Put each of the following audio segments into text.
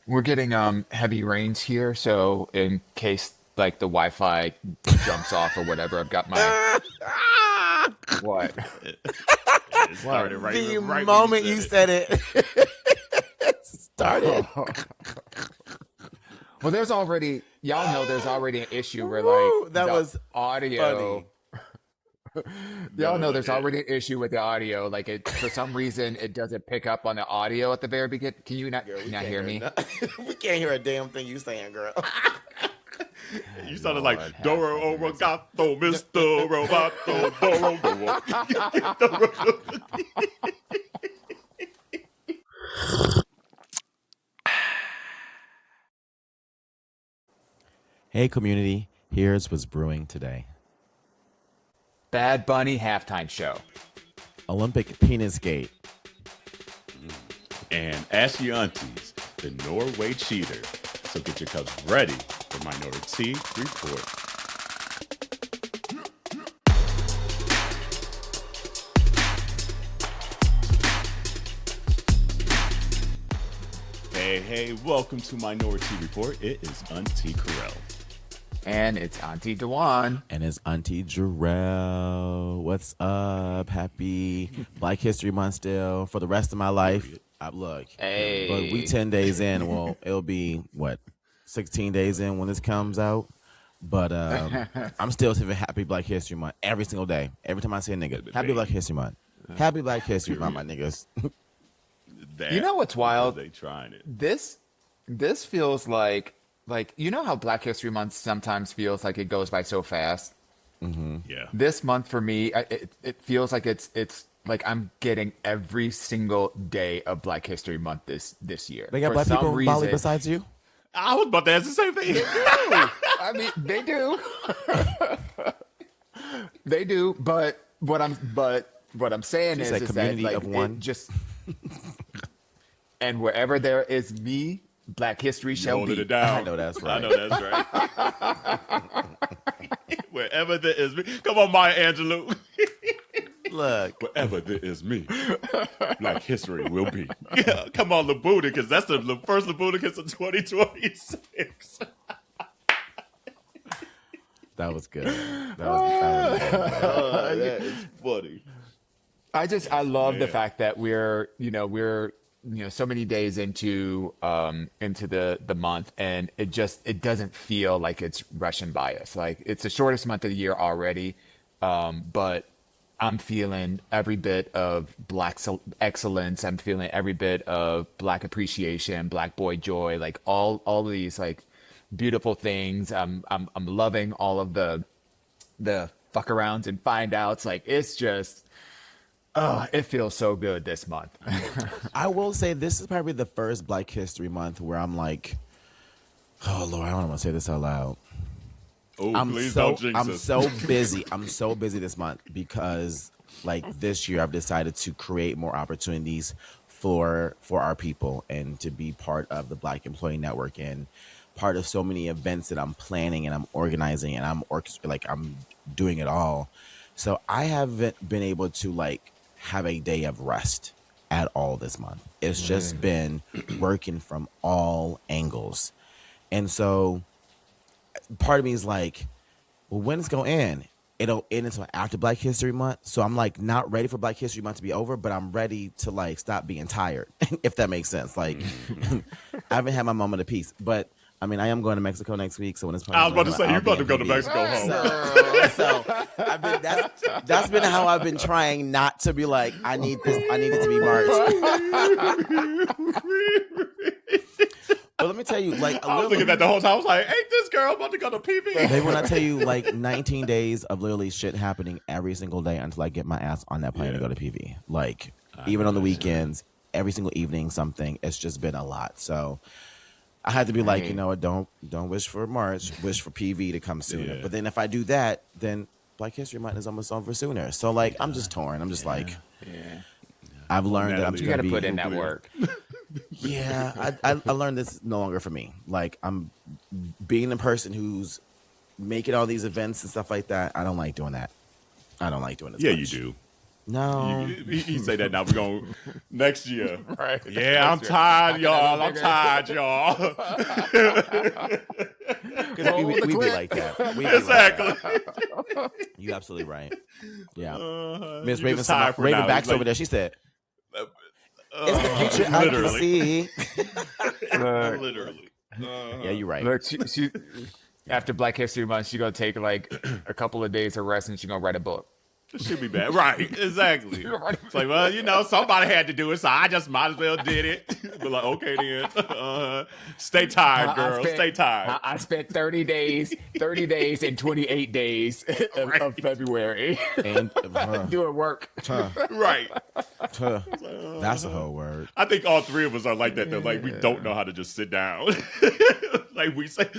We're getting heavy rains here, so in case like the Wi-Fi jumps off or whatever, I've got my what? It What? started The right moment when you said it, it started. Well, there's already y'all know there's already an issue where like Woo, that the was audio. funny. Y'all know No, there's already an issue with the audio. Like it for some reason it doesn't pick up on the audio at the very beginning. Can you not Girl, we not can't hear me? we can't hear a damn thing you saying, girl. you sounded Lord, like have Doro fucking mercy. Oregato, Mr. Roboto, Doro. Hey, community. Here's what's brewing today. Bad Bunny halftime show. Olympic Penisgate. And Ask Yo Aunteas, the Norway Cheater. So get your cups ready for Minority Report. Hey, welcome to Minority Report. It is Auntie Kerel. And it's Auntie Dewan. And his Auntie Jarrell. What's up? Happy Black History Month still for the rest of my life. Look, Hey. but we 10 days in. Well, it'll be, 16 days in when this comes out. But I'm still saying Happy Black History Month every single day. Every time I say a nigga, Happy Black History Month. Happy Black History Month, my niggas. You know what's wild? They trying it. This feels like you know how Black History Month sometimes feels like it goes by so fast. Yeah. This month for me, it feels like it's like I'm getting every single day of Black History Month this year. They got For black some people in Bali reason- besides you? I was about to ask the same thing. I mean, they do. They do, but what I'm saying She is, said is community that like of one. it just and wherever there is me, Black history shall Holding be. it down. I know that's right. I know that's right. Wherever there is me. Come on, Maya Angelou. Look. Wherever there is me, Black history will be. Yeah, come on, Labuda, because that's the first Labuda of 2026. That was good. That was good. That is funny. I love the Man. fact that we're so many days into the month, and it doesn't feel like it's rushing by us. Like it's the shortest month of the year already, but I'm feeling every bit of Black excellence. I'm feeling every bit of Black appreciation, Black boy joy, like all of these like beautiful things. I'm loving all of the fuck arounds and find outs. Like it's just. Oh, it feels so good this month. I will say this is probably the first Black History Month where I'm like, oh Lord, I don't want to say this out loud. Oh, I'm please so don't jinx I'm us. so busy. I'm so busy this month because like this year I've decided to create more opportunities for our people and to be part of the Black Employee Network and part of so many events that I'm planning and I'm organizing and I'm doing it all. So I haven't been able to like have a day of rest at all this month. It's just been working from all angles. And so part of me is like, well, when it's going to end? It'll end until after Black History Month. So I'm like not ready for Black History Month to be over, but I'm ready to like stop being tired, if that makes sense. Like I haven't had my moment of peace, but I mean, I am going to Mexico next week. So when it's I was about to say, you're about to go to Mexico home. So I've been, that's been how I've been trying not to be like, I need it to be March. But let me tell you, like, I was looking at the whole time. I was like, ain't this girl about to go to PV? They when I tell you, like, 19 days of literally shit happening every single day until I get my ass on that plane to go to PV. Like, even on the weekends, every single evening, something. It's just been a lot. So I had to be like, you know what, don't wish for March, wish for PV to come sooner. Yeah. But then if I do that, then Black History Month is almost over sooner. So like, I'm just torn. I'm just like, I've learned that I'm just You got gonna to be put in that work. Yeah, I learned this is no longer for me. Like I'm being the person who's making all these events and stuff like that. I don't like doing that. I don't like doing it. Yeah, you do. No. He say that now. We're going next year. Right. Yeah, I'm tired, y'all. I'm tired, y'all. Because we be like that. We be Exactly. Like that. You absolutely right. Yeah. Miss You Raven, just tired for Raven now. Back's It's like- over there. She said, "It's the future I can see." Literally. Yeah, you're right. Look, she after Black History Month, she's gonna take like a couple of days of rest and she's gonna write a book. It should be bad. Right, exactly. It's like, well, you know, somebody had to do it, so I just might as well did it. But like, okay then. Stay tired, girl. Stay tired. I spent 30 days and 28 days of February And doing work. Right. That's a whole word. I think all three of us are like that though. Like we don't know how to just sit down. Like we sit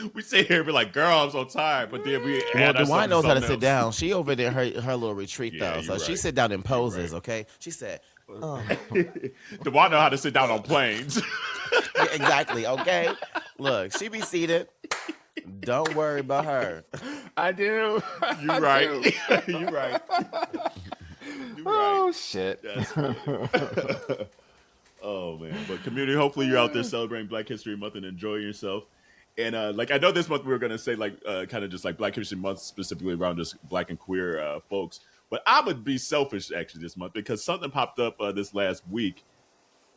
here and be like, girl, I'm so tired. But then we Well, add DeWine knows how to sit else. down. She over there, her little retreat Yeah, though. So you're she right. sit down in poses, okay? She said, DeWine know how to sit down on planes. yeah, exactly, okay? Look, she be seated. Don't worry about her. I do. You're right. You're right. You're Oh right. shit. That's funny. Oh man. But community, hopefully you're out there celebrating Black History Month and enjoying yourself. And like I know this month we were gonna say like kind of just like Black History Month specifically around just Black and queer folks. But I would be selfish actually this month because something popped up this last week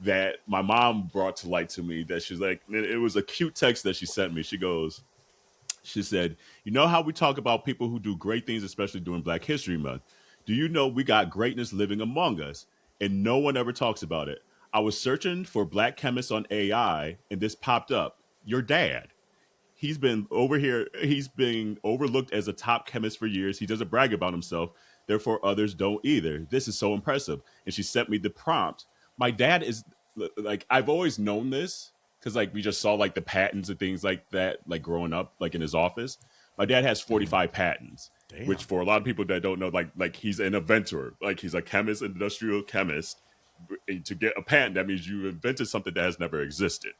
that my mom brought to light to me that she's like, it was a cute text that she sent me. She said, you know how we talk about people who do great things, especially during Black History Month? Do you know we got greatness living among us and no one ever talks about it? I was searching for Black chemists on AI and this popped up. Your dad. He's been overlooked as a top chemist for years. He doesn't brag about himself. Therefore, others don't either. This is so impressive. And she sent me the prompt. My dad is like, I've always known this because like we just saw like the patents and things like that, like growing up, like in his office. My dad has 45 patents, which for a lot of people that don't know, like he's an inventor, like he's a chemist, industrial chemist. To get a patent, that means you invented something that has never existed.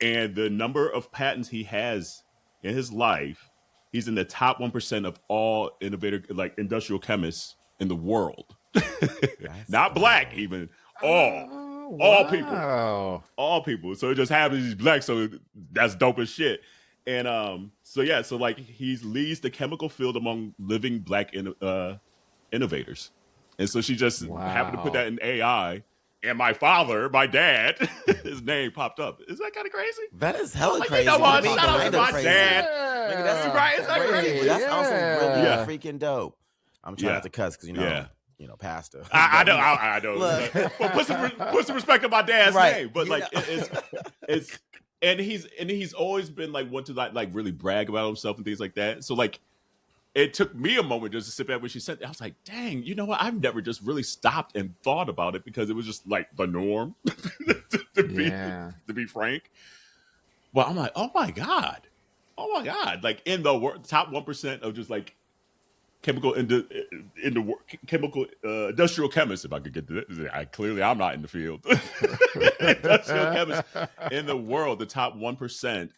And the number of patents he has in his life, he's in the top 1% of all industrial chemists in the world. Not Black, even all people. So it just happens he's Black, so that's dope as shit. And so like he leads the chemical field among living Black innovators. And so she just happened to put that in AI. And my father, my dad, his name popped up. Is that kind of crazy? That is hella Like, crazy. you know what? Shout Shout out to my dad. Nigga, that's Right, is that crazy? That's also really Yeah. freaking dope. I'm trying not to cuss because pastor. I know. Look. But put some respect on my dad's Right. name. But like it's and he's always been like one to like really brag about himself and things like that. So like it took me a moment just to sit back when she said that. I was like, dang, you know what? I've never just really stopped and thought about it because it was just like the norm to be frank. Well, I'm like, oh my God. Like in the top 1% of just like chemical industrial chemists, if I could get to that. I'm not in the field. Industrial chemists in the world, the top 1%.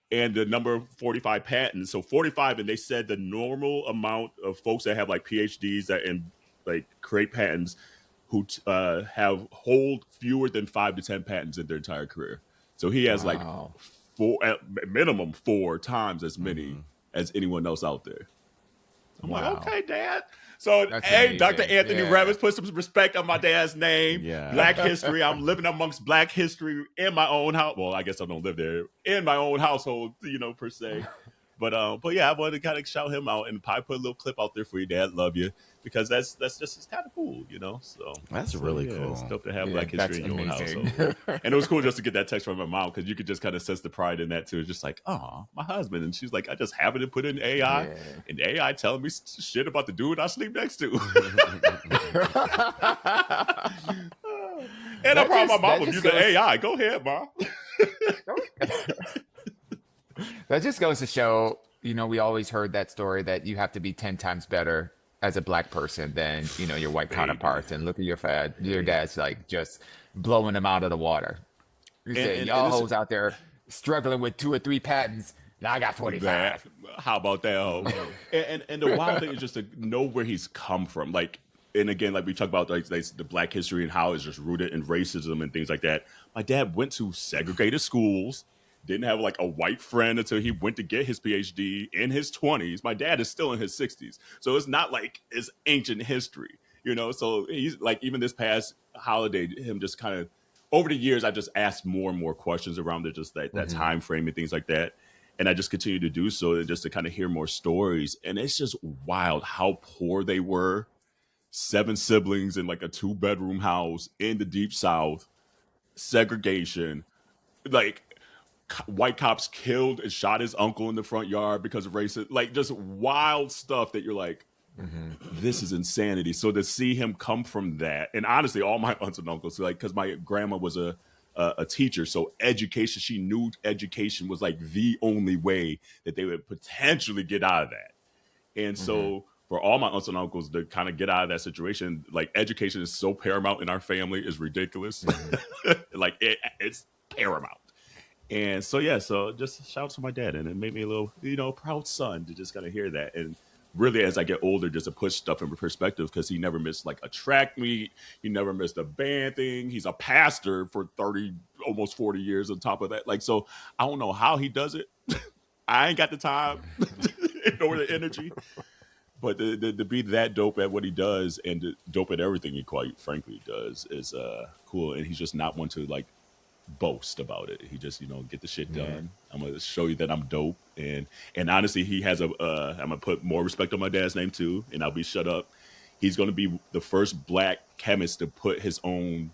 And the number of 45 patents. So 45, and they said the normal amount of folks that have like PhDs and like create patents who hold fewer than 5 to 10 patents in their entire career. So he has like at minimum 4 times as many as anyone else out there. I'm like, okay, Dad. So, That's hey, amazing. Dr. Anthony Yeah. Revis, put some respect on my dad's name. Yeah. Black history. I'm living amongst Black history in my own house. Well, I guess I don't live there. In my own household, per se. But yeah, I wanted to kind of shout him out and probably put a little clip out there for you, Dad. Love you. Because that's just kind of cool, So That's really cool. It's dope to have Yeah, Black history in your own that's amazing. household. And it was cool just to get that text from my mom because you could just kind of sense the pride in that too. It's just like, oh, my husband. And she's like, I just happened to put in AI and AI telling me shit about the dude I sleep next to. And I proud my mom was using AI. Go ahead, Mom. That just goes to show, we always heard that story that you have to be 10 times better as a Black person than, your white counterparts. And look at your dad's like just blowing them out of the water. You say, y'all hoes out there struggling with 2 or 3 patents. Now I got 45. How about that? And the wild thing is just to know where he's come from. Like, and again, like we talk about like the Black history and how it's just rooted in racism and things like that. My dad went to segregated schools, didn't have like a white friend until he went to get his PhD in his 20s. My dad is still in his 60s. So it's not like it's ancient history, you know? So he's like, even this past holiday, him just kind of, over the years, I just asked more and more questions around it, just that time frame and things like that. And I just continue to do so, and just to kind of hear more stories. And it's just wild how poor they were. 7 siblings in like a 2-bedroom house in the deep South, segregation, like white cops killed and shot his uncle in the front yard because of racism, like just wild stuff that you're like, this is insanity. So to see him come from that, and honestly, all my aunts and uncles, like, because my grandma was a teacher, so education, she knew education was like the only way that they would potentially get out of that. And so for all my aunts and uncles to kind of get out of that situation, like education is so paramount in our family, is ridiculous. Like it's paramount. And so, yeah, so just shout out to my dad. And it made me a little, proud son to just kind of hear that. And really, as I get older, just to put stuff in perspective, because he never missed like a track meet. He never missed a band thing. He's a pastor for 30, almost 40 years on top of that. Like, so I don't know how he does it. I ain't got the time nor the energy. But to be that dope at what he does, and dope at everything he quite frankly does, is cool. And he's just not one to like boast about it. He just, get the shit done. I'm gonna show you that I'm dope. And honestly, he has I'm gonna put more respect on my dad's name too, and I'll be shut up. He's gonna be the first Black chemist to put his own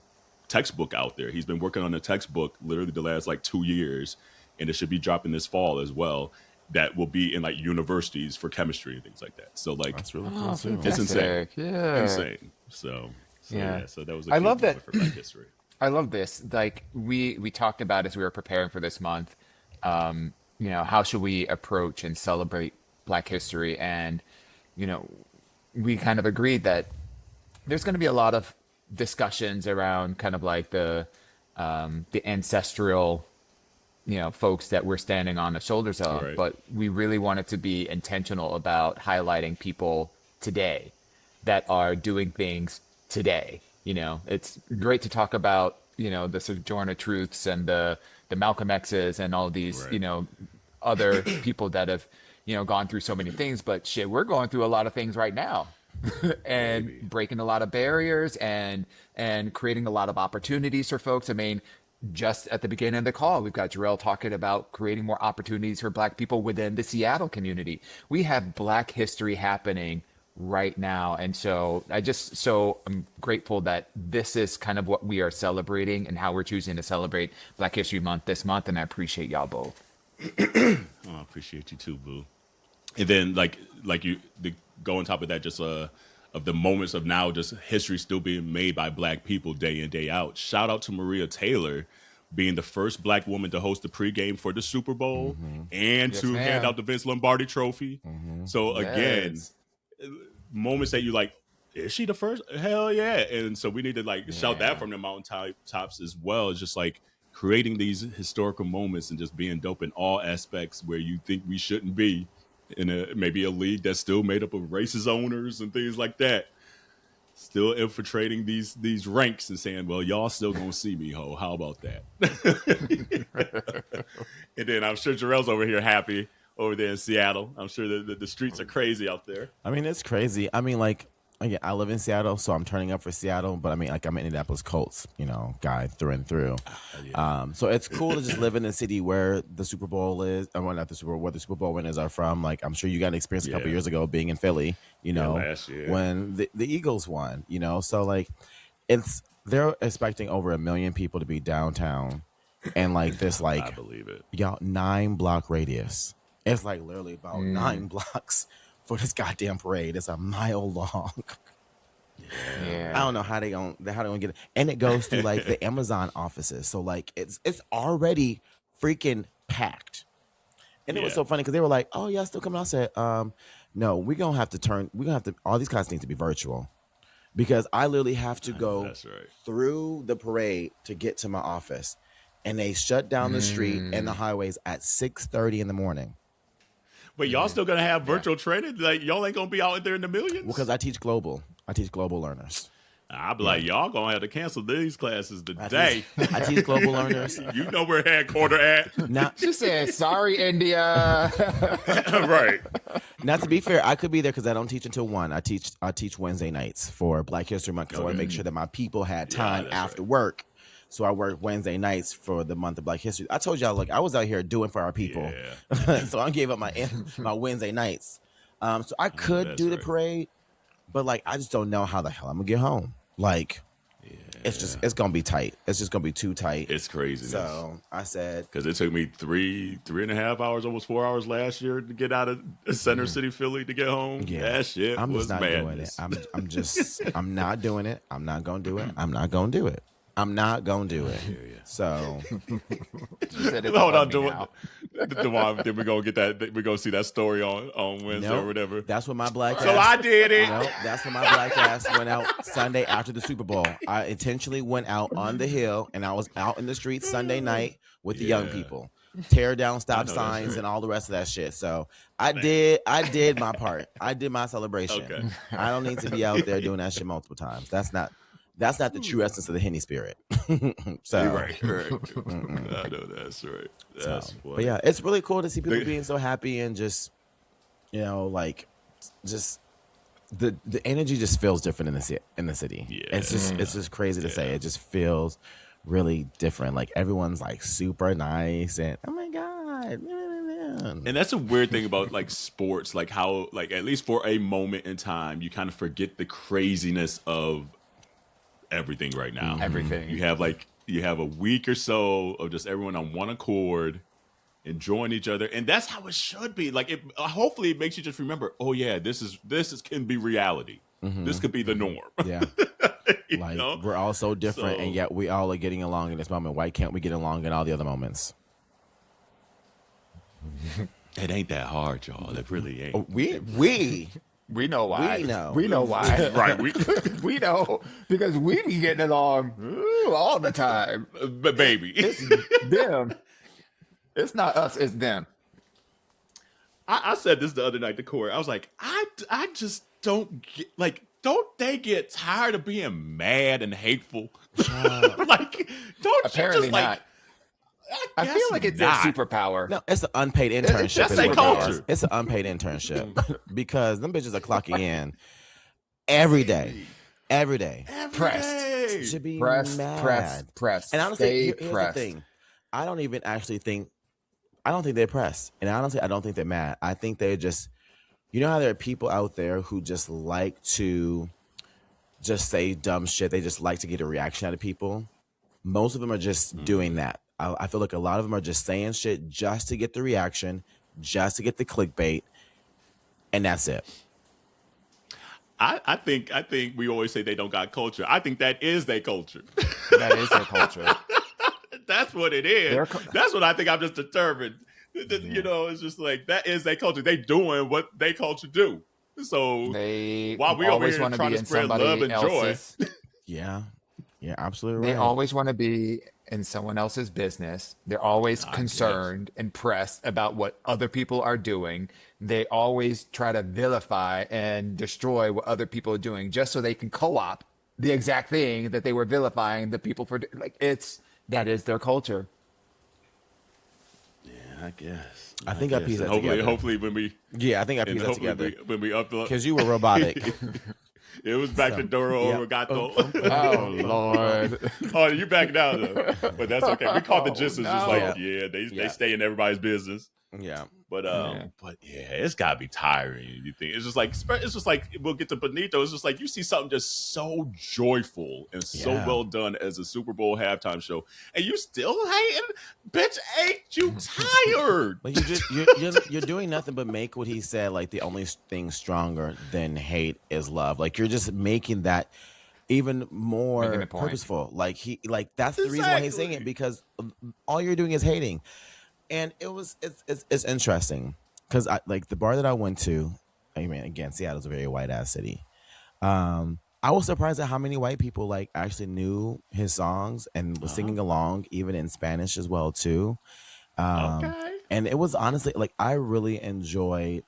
textbook out there. He's been working on a textbook literally the last like 2 years, and it should be dropping this fall as well. That will be in like universities for chemistry and things like that. So like, That's really cool too. it's insane. Yeah. Insane. So Yeah. So that was I love that. for Black history. I love this. Like we talked about as we were preparing for this month, how should we approach and celebrate Black history? And, we kind of agreed that there's going to be a lot of discussions around kind of like the ancestral, folks that we're standing on the shoulders of, Right. but we really wanted to be intentional about highlighting people today that are doing things today. It's great to talk about, the Sojourner Truths and the Malcolm X's and all these, Right. other people that have, gone through so many things, but shit, we're going through a lot of things right now and Maybe. breaking a lot of barriers and creating a lot of opportunities for folks. I mean, just at the beginning of the call, we've got Jarrell talking about creating more opportunities for Black people within the Seattle community. We have Black history happening right now. And so I'm grateful that this is kind of what we are celebrating and how we're choosing to celebrate Black History Month this month. And I appreciate y'all both. Oh, I appreciate you too, boo. And then like you go on top of that, just of the moments of now, just history still being made by Black people day in, day out. Shout out to Maria Taylor being the first Black woman to host the pregame for the Super Bowl and Yes, to ma'am. hand out the Vince Lombardi trophy. So again, Yes. moments that you like, is she the first? Hell yeah. And so we need to like shout that from the mountain tops as well. It's just like creating these historical moments and just being dope in all aspects where you think we shouldn't be in maybe a league that's still made up of racist owners and things like that. Still infiltrating these ranks and saying, well, y'all still gonna see me, ho. How about that? And then I'm sure Jarrell's over here happy over there in Seattle. I'm sure the streets are crazy out there. I mean, it's crazy. I mean, like, again, I live in Seattle, so I'm turning up for Seattle. But I mean, like, I'm an Indianapolis Colts, guy through and through. So it's cool to just live in a city where the Super Bowl is, well, not the Super Bowl, where the Super Bowl winners are from. Like, I'm sure you got an experience a couple years ago being in Philly, last year. when the Eagles won. So like, they're expecting over 1 million people to be downtown, and like this, I like, believe it. 9-block radius. It's like literally about 9 blocks for this goddamn parade. It's a mile long. Yeah. I don't know how they gonna get it, and it goes through like the Amazon offices. So like it's already freaking packed. And it was so funny because they were like, "Oh yeah, still coming." I said, "No, we're gonna have to. All these classes need to be virtual because I literally have to go That's right. through the parade to get to my office, and they shut down the street and the highways at 6:30 in the morning." But y'all still gonna have virtual training? Like y'all ain't gonna be out there in the millions? Because I teach global learners. I'll be like, y'all gonna have to cancel these classes today. I teach global learners. You know where headquarter at. Now, She said, "Sorry, India." Right. now, to be fair, I could be there because I don't teach until 1. I teach Wednesday nights for Black History Month because I want to make sure that my people had time after work. So I work Wednesday nights for the month of Black History. I told y'all, like, I was out here doing for our people. Yeah. So I gave up my Wednesday nights. So I could do the parade, but like I just don't know how the hell I'm gonna get home. Like, it's gonna be tight. It's just gonna be too tight. It's crazy. So I said, because it took me 3.5 hours, almost 4 hours last year to get out of Center City, Philly to get home. Yeah, that shit I'm was just not madness. doing it. I'm not doing it. I'm not gonna do it. I'm not gonna do it. I'm not gonna do it. So hold on, Dewan. Then we're gonna get that. We're gonna see that story on Wednesday or whatever. That's what my black. So I did it. Nope, that's when my black ass went out Sunday after the Super Bowl. I intentionally went out on the hill and I was out in the streets Sunday night with the young people, tear down stop signs and all the rest of that shit. So I did my part. I did my celebration. Okay. I don't need to be out there doing that shit multiple times. That's not the true essence of the Henny spirit. So right. I know that's right. That's funny. But yeah, it's really cool to see people being so happy and just, like, just the energy just feels different in the city. Yeah. It's just crazy to say. It just feels really different. Like everyone's like super nice and oh my god. And that's a weird thing about like sports, like how like at least for a moment in time, you kind of forget the craziness of everything right now. Everything. You have a week or so of just everyone on one accord, enjoying each other, and that's how it should be. Like, hopefully, it makes you just remember. Oh yeah, this can be reality. This could be the norm. Yeah, we're all so different, and yet we all are getting along in this moment. Why can't we get along in all the other moments? It ain't that hard, y'all. It really ain't. Oh, we know why. We know why. Right. We know because we be getting along all the time. But baby, it's them. It's not us. It's them. I said this the other night to Corey. I was like, I just don't get, like, don't they get tired of being mad and hateful? Like, don't apparently you just, not. I feel like it's their superpower. No, it's an unpaid internship. That's their culture. It's an unpaid internship because them bitches are clocking in every day. Pressed. Should be pressed. And honestly, here's pressed. the thing. I don't think they're pressed. And honestly, I don't think they're mad. I think they're just, you know how there are people out there who just like to just say dumb shit. They just like to get a reaction out of people. Most of them are just doing that. I feel like a lot of them are just saying shit just to get the reaction, just to get the clickbait, and that's it. I think we always say they don't got culture. I think that is their culture. That is their culture. That's what it is. That's what I think. I'm just determined. You know, it's just like that is their culture. They doing what they culture do. So while we over here trying to spread love and joy. Yeah, absolutely. They always want to be in someone else's business. They're always concerned and pressed about what other people are doing. They always try to vilify and destroy what other people are doing just so they can co-opt the exact thing that they were vilifying the people for. Like, that is their culture. Yeah, I guess. I think I pieced that together. Hopefully when we... Yeah, I think I pieced that together. When we upload... Because you were robotic. It was back to Doro Gato. Oh, Lord. Oh, you back now, though. But that's okay. We caught the gist. It's just like, they stay in everybody's business. Yeah. But it's gotta be tiring. You think it's just like we'll get to Benito. It's just like you see something just so joyful and so well done as a Super Bowl halftime show, and you still hating, bitch. Ain't you tired? But you're doing nothing but make what he said. Like the only thing stronger than hate is love. Like you're just making that even more purposeful. Like that's the reason why he's saying it, because all you're doing is hating. And it's interesting because like the bar that I went to, I mean, again, Seattle's a very white ass city. I was surprised at how many white people like actually knew his songs and was singing along, even in Spanish as well too. And And it was honestly like I really enjoyed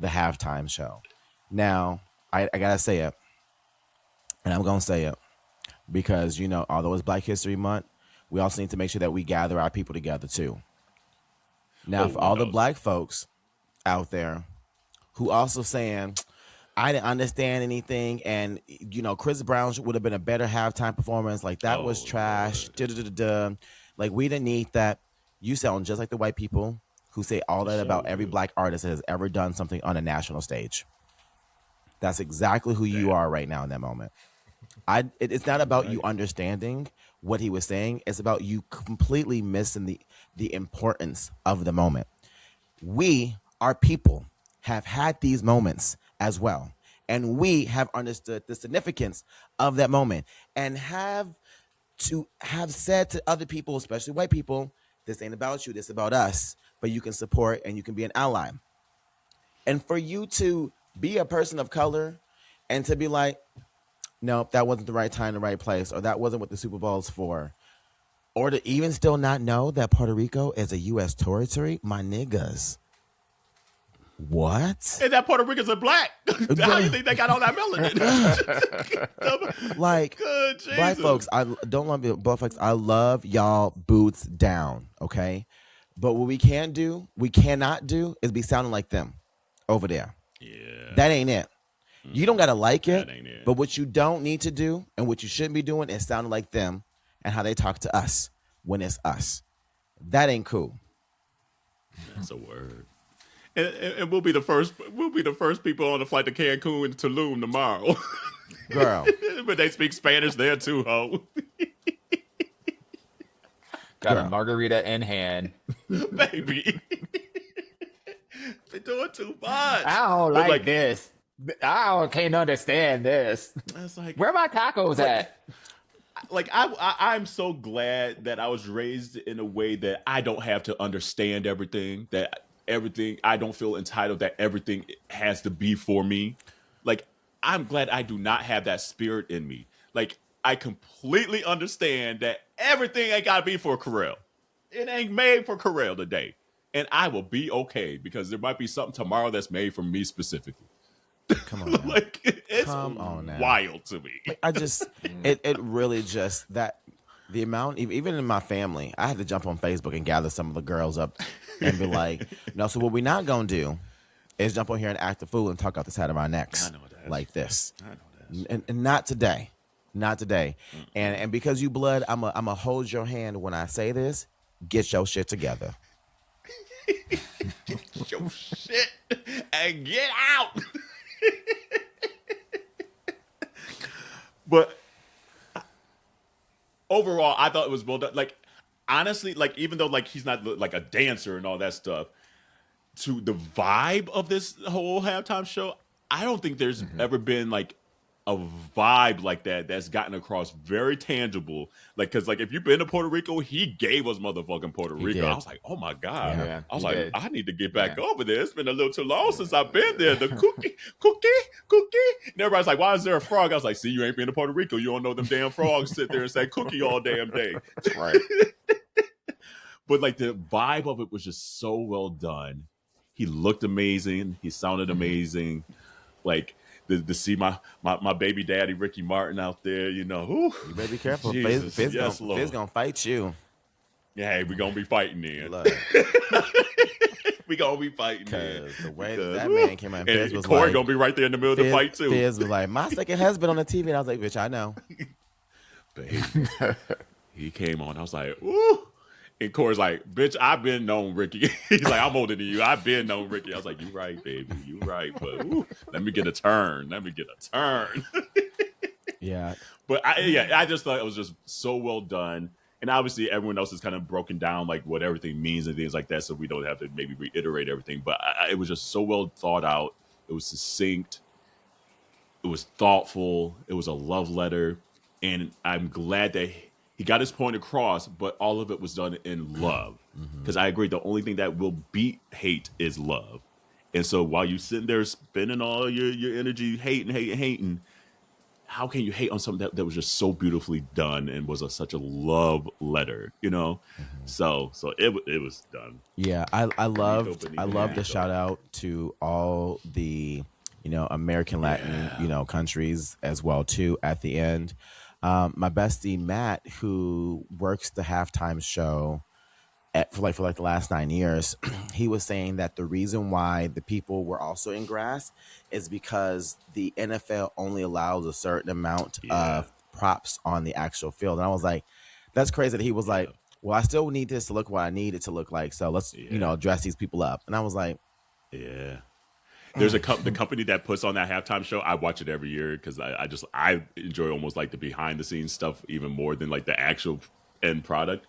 the halftime show. Now, I gotta say it, and I'm gonna say it because although it's Black History Month, we also need to make sure that we gather our people together too. Now, for all the Black folks out there who also saying, I didn't understand anything, and Chris Brown would have been a better halftime performance. Like that was trash. Like we didn't need that. You sound just like the white people who say all that about every Black artist that has ever done something on a national stage. That's exactly who you are right now in that moment. It's not about you understanding what he was saying. It's about you completely missing the importance of the moment. We, our people, have had these moments as well. And we have understood the significance of that moment and have said to other people, especially white people, this ain't about you, this is about us, but you can support and you can be an ally. And for you to be a person of color and to be like, no, that wasn't the right time, the right place, or that wasn't what the Super Bowl is for, or to even still not know that Puerto Rico is a U.S. territory, my niggas. What? And that Puerto Ricans are Black. How do you think they got all that melanin? Like, Black folks, I don't love you, Black folks. I love y'all boots down, okay? But what we cannot do is be sounding like them over there. Yeah. That ain't it. You don't got to like it, but what you don't need to do and what you shouldn't be doing is sounding like them and how they talk to us when it's us. That ain't cool. That's a word. And we'll be the first people on the flight to Cancun and Tulum tomorrow. Girl. But they speak Spanish there too, ho. Got a margarita in hand. Baby. They're doing too much. I don't like this. Can't understand this. It's like, where my tacos at? Like I'm so glad that I was raised in a way that I don't have to understand everything, I don't feel entitled that everything has to be for me. Like, I'm glad I do not have that spirit in me. Like, I completely understand that everything ain't got to be for Kerel. It ain't made for Kerel today. And I will be okay because there might be something tomorrow that's made for me specifically. Come on now. Like, it's wild to me. Like, I just, it really just, that, the amount, even in my family, I had to jump on Facebook and gather some of the girls up and be like, no, so what we're not going to do is jump on here and act a fool and talk out the side of our necks like this. I know that. And not today. Not today. And because you blood, I'm a hold your hand when I say this. Get your shit together. Get your shit and get out. But overall, I thought it was well done. Like, honestly, like, even though like he's not like a dancer and all that stuff, to the vibe of this whole halftime show, I don't think there's ever been like a vibe like that that's gotten across very tangible. Like, because like if you've been to Puerto Rico, he gave us motherfucking Puerto Rico. Did. I was like, oh my God. Yeah, I was he like, did. I need to get back over there. It's been a little too long since I've been there. The cookie. And everybody's like, why is there a frog? I was like, see, you ain't been to Puerto Rico. You don't know them damn frogs sit there and say cookie all damn day. Right. But like the vibe of it was just so well done. He looked amazing. He sounded amazing. Like, to see my baby daddy Ricky Martin out there, you know. Whew, you better be careful. Jesus, Fizz gonna fight you. Yeah, hey, we're gonna be fighting then. We gonna be fighting then. The way that man came out, Fizz was Corey like, gonna be right there in the middle of the fight too. Fizz was like, my second husband on the TV, and I was like, bitch, I know. Baby, he came on. I was like, ooh. And Corey's like, bitch, I've been known Ricky. He's like, I'm older than you. I've been known Ricky. I was like, you right, baby. You right. But ooh, let me get a turn. Yeah. But I just thought it was just so well done. And obviously everyone else is kind of broken down like what everything means and things like that. So we don't have to maybe reiterate everything. But it was just so well thought out. It was succinct. It was thoughtful. It was a love letter. And I'm glad that he got his point across, but all of it was done in love. Because I agree, the only thing that will beat hate is love. And so while you're sitting there spending all your energy hating, how can you hate on something that was just so beautifully done and was such a love letter, you know? So it was done. Yeah, Benito, I Benito, love the Benito. shout out to all the American Latin countries as well too at the end. My bestie Matt, who works the halftime show for like the last 9 years, he was saying that the reason why the people were also in grass is because the NFL only allows a certain amount Yeah. of props on the actual field. And I was like, that's crazy that he was like, well, I still need this to look what I need it to look like. So let's, dress these people up. And I was like, Yeah. There's the company that puts on that halftime show. I watch it every year because I enjoy almost like the behind the scenes stuff even more than like the actual end product.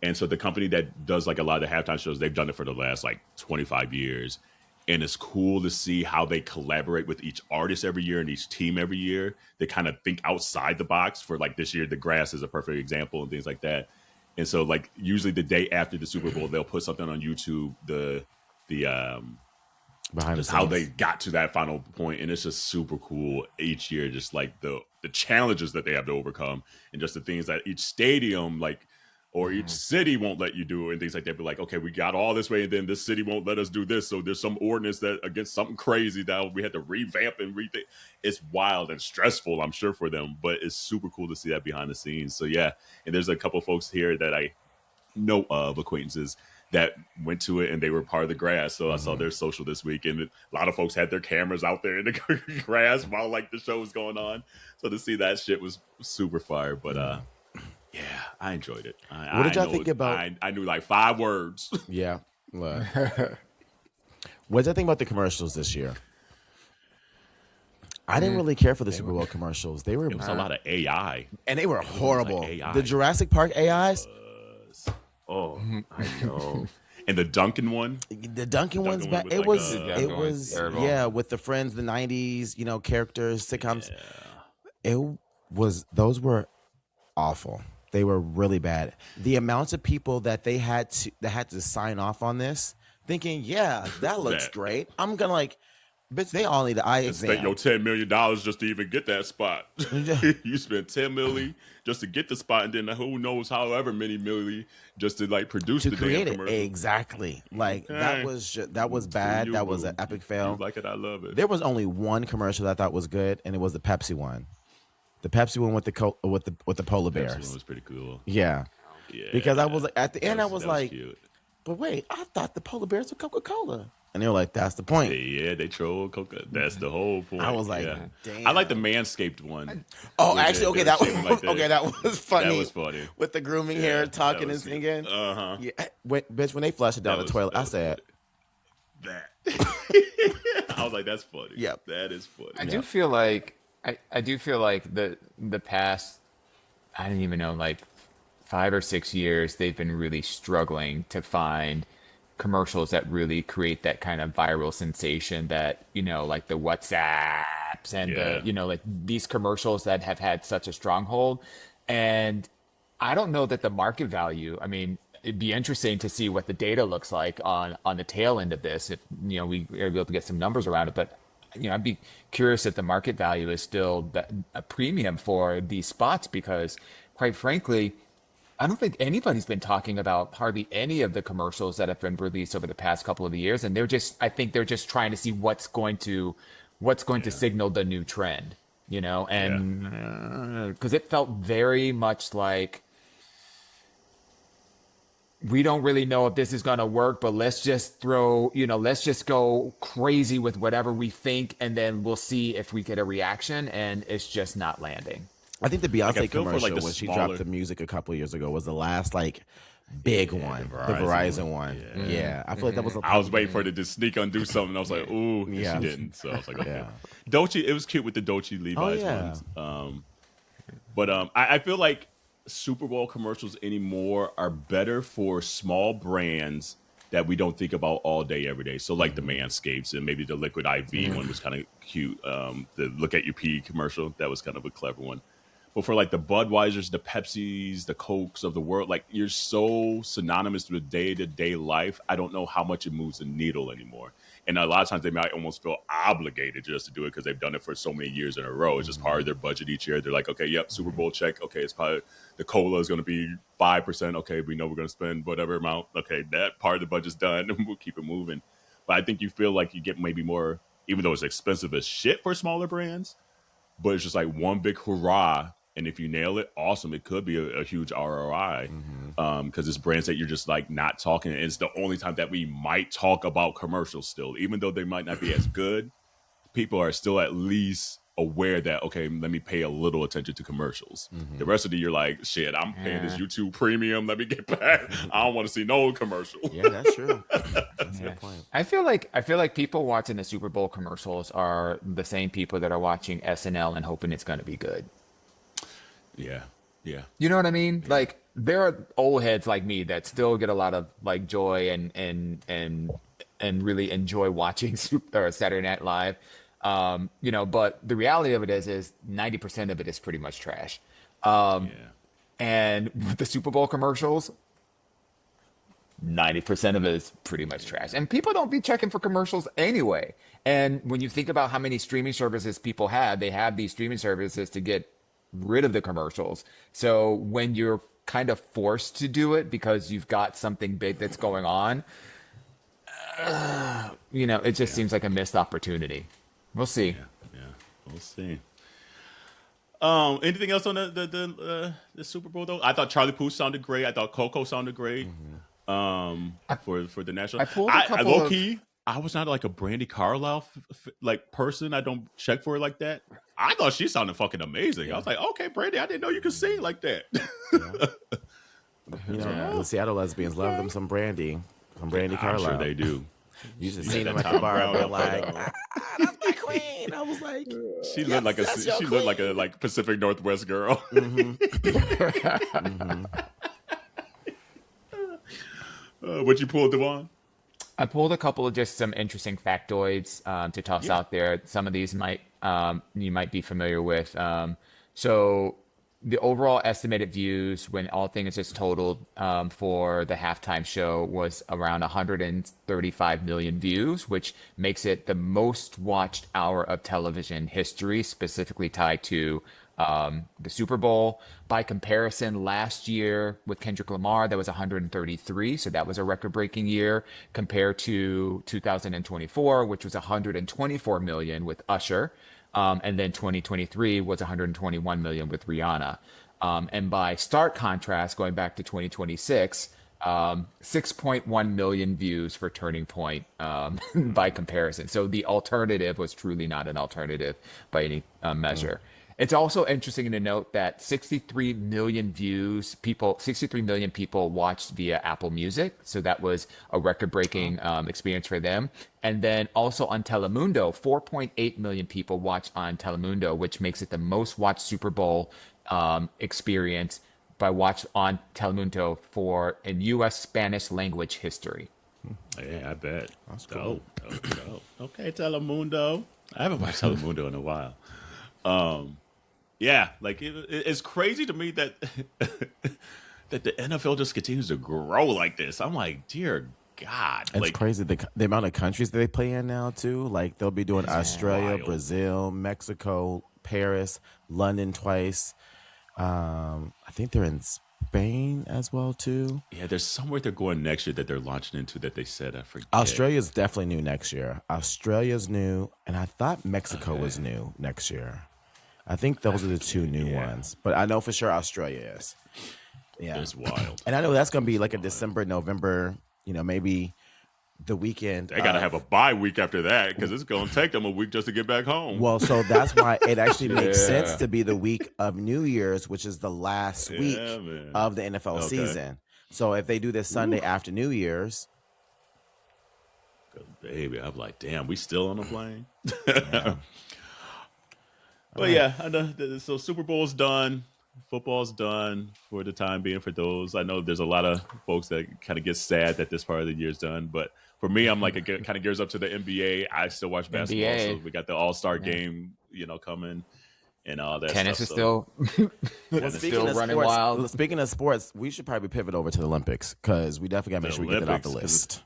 And so the company that does like a lot of the halftime shows, they've done it for the last like 25 years. And it's cool to see how they collaborate with each artist every year and each team every year. They kind of think outside the box. For like this year, the grass is a perfect example and things like that. And so like usually the day after the Super Bowl, they'll put something on YouTube, the behind the just how scenes. they got to that final point, and it's just super cool each year, just like the challenges that they have to overcome and just the things that each stadium like or each city won't let you do and things like that. But like, okay, we got all this way and then this city won't let us do this, so there's some ordinance that against something crazy that we had to revamp and rethink. It's wild and stressful, I'm sure, for them, but it's super cool to see that behind the scenes. So yeah, and there's a couple folks here that I know of, acquaintances that went to it and they were part of the grass. So I saw their social this week, and a lot of folks had their cameras out there in the grass while like the show was going on. So to see that shit was super fire. But yeah, I enjoyed it. What did y'all think about? I knew like 5 words. Yeah. Look. What did y'all think about the commercials this year? I didn't really care for the Super Bowl commercials. They were It was a lot of AI. and they were horrible. Like AI. The Jurassic Park AIs. Oh, I know. And the Duncan one. The Duncan one's one bad. was It like, was. Duncan It one was. terrible. Yeah, with the Friends, the '90s, characters, sitcoms. It was. Those were awful. They were really bad. The amount of people that they had to sign off on this, thinking, yeah, that looks great. I'm gonna like, bitch. They all need an eye Spent exam. your $10 million just to even get that spot. You spent $10 million just to get the spot, and then who knows however many million just to like produce To the create damn it commercial. exactly. Like that was bad. You, That was boo. an epic You fail. like it? I love it. There was only one commercial that I thought was good, and it was the Pepsi one. The Pepsi one with the polar That bears. one was pretty cool. Yeah. Yeah, Because I was like, at the end, I was that like, cute. but wait, I thought the polar bears were Coca-Cola. And they were like, that's the point. They troll Coca. That's the whole point. I was like, yeah. damn. I like the Manscaped one. Oh, Where actually, okay, they that were was shaving like that. okay. That was funny. That was funny. With the grooming hair, talking and was good. singing. Uh-huh. Yeah, bitch, when they flushed it down the toilet, I said, that. I was like, that's funny. Yep. That is funny. I do feel like the past, I don't even know, like 5 or 6 years, they've been really struggling to find commercials that really create that kind of viral sensation that, like the WhatsApps and the, like these commercials that have had such a stronghold. And I don't know that the market value, I mean, it'd be interesting to see what the data looks like on the tail end of this, if, we are able to get some numbers around it. But, I'd be curious if the market value is still a premium for these spots, because quite frankly, I don't think anybody's been talking about hardly any of the commercials that have been released over the past couple of years. And I think they're just trying to see what's going to signal the new trend, and because it felt very much like, we don't really know if this is going to work, but let's just let's just go crazy with whatever we think, and then we'll see if we get a reaction, and it's just not landing. I think the I Beyonce feel for, commercial like, the when she smaller- dropped the music a couple years ago was the last big one, the Verizon one. Yeah, I feel like that was. I was waiting for her to just sneak undo something. I was like, ooh, and Yeah. she didn't. So I was like, okay. Yeah. Dolce, it was cute with the Dolce Levi's yeah. ones. But I feel like Super Bowl commercials anymore are better for small brands that we don't think about all day, every day. So like the Manscapes and maybe the Liquid IV one was kind of cute. The Look at Your Pee commercial, that was kind of a clever one. But for like the Budweisers, the Pepsis, the Cokes of the world, like you're so synonymous with day-to-day life. I don't know how much it moves the needle anymore. And a lot of times they might almost feel obligated just to do it because they've done it for so many years in a row. It's just part of their budget each year. They're like, okay, yep, Super Bowl check. Okay, it's probably the cola is going to be 5%. Okay, we know we're going to spend whatever amount. Okay, that part of the budget's done, and we'll keep it moving. But I think you feel like you get maybe more, even though it's expensive as shit for smaller brands, but it's just like one big hurrah. And if you nail it, awesome. It could be a huge ROI because it's brands that you're just like not talking. And it's the only time that we might talk about commercials still, even though they might not be as good. People are still at least aware that, okay, let me pay a little attention to commercials. The rest of the year, like, shit, I'm paying this YouTube premium. Let me get back. I don't want to see no commercial. Yeah, that's true. That's a good point. I feel like people watching the Super Bowl commercials are the same people that are watching SNL and hoping it's going to be good. Yeah. You know what I mean? Like there are old heads like me that still get a lot of like joy and really enjoy watching Saturday Night Live. You know, but the reality of it is 90% of it is pretty much trash. And with the Super Bowl commercials, 90% of it is pretty much trash. And people don't be checking for commercials anyway. And when you think about how many streaming services people have, they have these streaming services to get rid of the commercials. So when you're kind of forced to do it because you've got something big that's going on, you know, it just seems like a missed opportunity. We'll see. Yeah, we'll see. Anything else on the Super Bowl though? I thought Charlie Puth sounded great. I thought Coco sounded great. For the national. I pulled a couple low key. I was not like a Brandy Carlisle like person. I don't check for it like that. I thought she sounded fucking amazing. Yeah. I was like, okay, Brandy, I didn't know you could sing like that. You know, the Seattle lesbians love them some Brandy Carlisle. I'm sure they do. You just seen them at the bar and been like, that's my queen. I was like, she looked like looked like a like Pacific Northwest girl. What you pulled, Devon? I pulled a couple of just some interesting factoids to toss out there. Some of these might you might be familiar with. So the overall estimated views when all things is totaled for the halftime show was around 135 million views, which makes it the most watched hour of television history, specifically tied to the Super Bowl. By comparison, last year with Kendrick Lamar, that was 133. So that was a record-breaking year compared to 2024, which was 124 million with Usher. And then 2023 was 121 million with Rihanna. And by stark contrast, going back to 2026, 6.1 million views for Turning Point by comparison. So the alternative was truly not an alternative by any measure. It's also interesting to note that 63 million people watched via Apple Music. So that was a record-breaking experience for them. And then also on Telemundo, 4.8 million people watched on Telemundo, which makes it the most watched Super Bowl experience by watch on Telemundo in U.S. Spanish language history. Yeah, I bet. That's cool. Dope. Okay, Telemundo. I haven't watched Telemundo in a while. Yeah, like it's crazy to me that that the NFL just continues to grow like this. I'm like, dear God, it's crazy the amount of countries that they play in now too. Like they'll be doing Australia, wild. Brazil, Mexico, Paris, London twice. I think they're in Spain as well too. Yeah, there's somewhere they're going next year that they're launching into that they said I forget. Australia's definitely new next year. Australia's new, and I thought Mexico was new next year. I think those are the two new ones, but I know for sure Australia is. Yeah, it's wild. And I know that's gonna be like a December, November. You know, maybe the weekend. They gotta have a bye week after that because it's gonna take them a week just to get back home. Well, so that's why it actually makes sense to be the week of New Year's, which is the last week of the NFL season. So if they do this Sunday after New Year's, baby, I'm like, damn, we still on the plane. But yeah, I know. So Super Bowl's done. Football's done for the time being for those. I know there's a lot of folks that kind of get sad that this part of the year's done. But for me, I'm like, it kind of gears up to the NBA. I still watch basketball. So we got the All-Star game, coming. and all that Tennis stuff. is So, still Well, is still running sports, wild. speaking of sports, we should probably pivot over to the Olympics because we definitely got to make The sure we get that off the Olympics, 'cause list.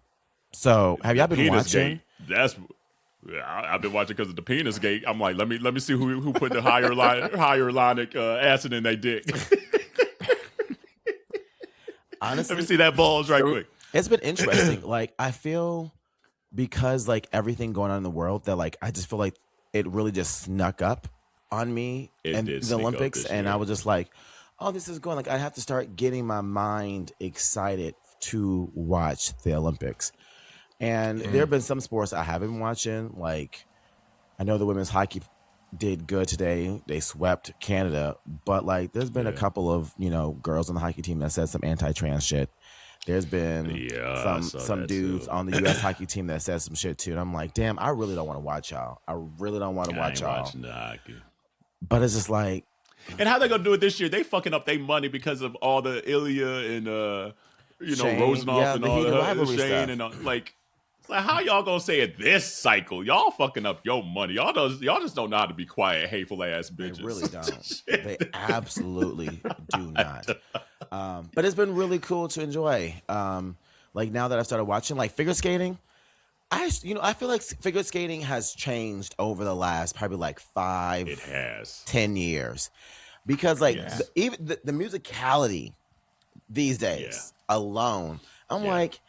So, have y'all been Penisgate. watching? That's I've been watching because of the Penisgate. I'm like, let me see who put the hyaluronic acid in their dick. Honestly, Let me see that balls right quick. it's been interesting. Like, I feel because like everything going on in the world that like I just feel like it really just snuck up on me It and did the sneak up Olympics, this and I year. was just like, oh, this is going. Like, I have to start getting my mind excited to watch the Olympics. And there have been some sports I haven't been watching. Like, I know the women's hockey did good today. They swept Canada. But, like, there's been a couple of, girls on the hockey team that said some anti-trans shit. There's been Yeah, I saw some that dudes too. on the U.S. hockey team that said some shit, too. And I'm like, damn, I really don't want to watch y'all. I really don't want to I watch ain't y'all. watching the hockey. But it's just like, And how they gonna do it this year? They fucking up their money because of all the Ilya and Shane, Rosenoff yeah, and the all heated the rivalry Shane stuff. and like. It's like, how y'all gonna say it this cycle? Y'all fucking up your money. Y'all just don't know how to be quiet, hateful ass bitches. they really don't. They absolutely do not. But it's been really cool to enjoy. Like now that I've started watching, like figure skating, I feel like figure skating has changed over the last probably like It has. 10 years, because like Yeah. even the musicality these days alone, I'm like,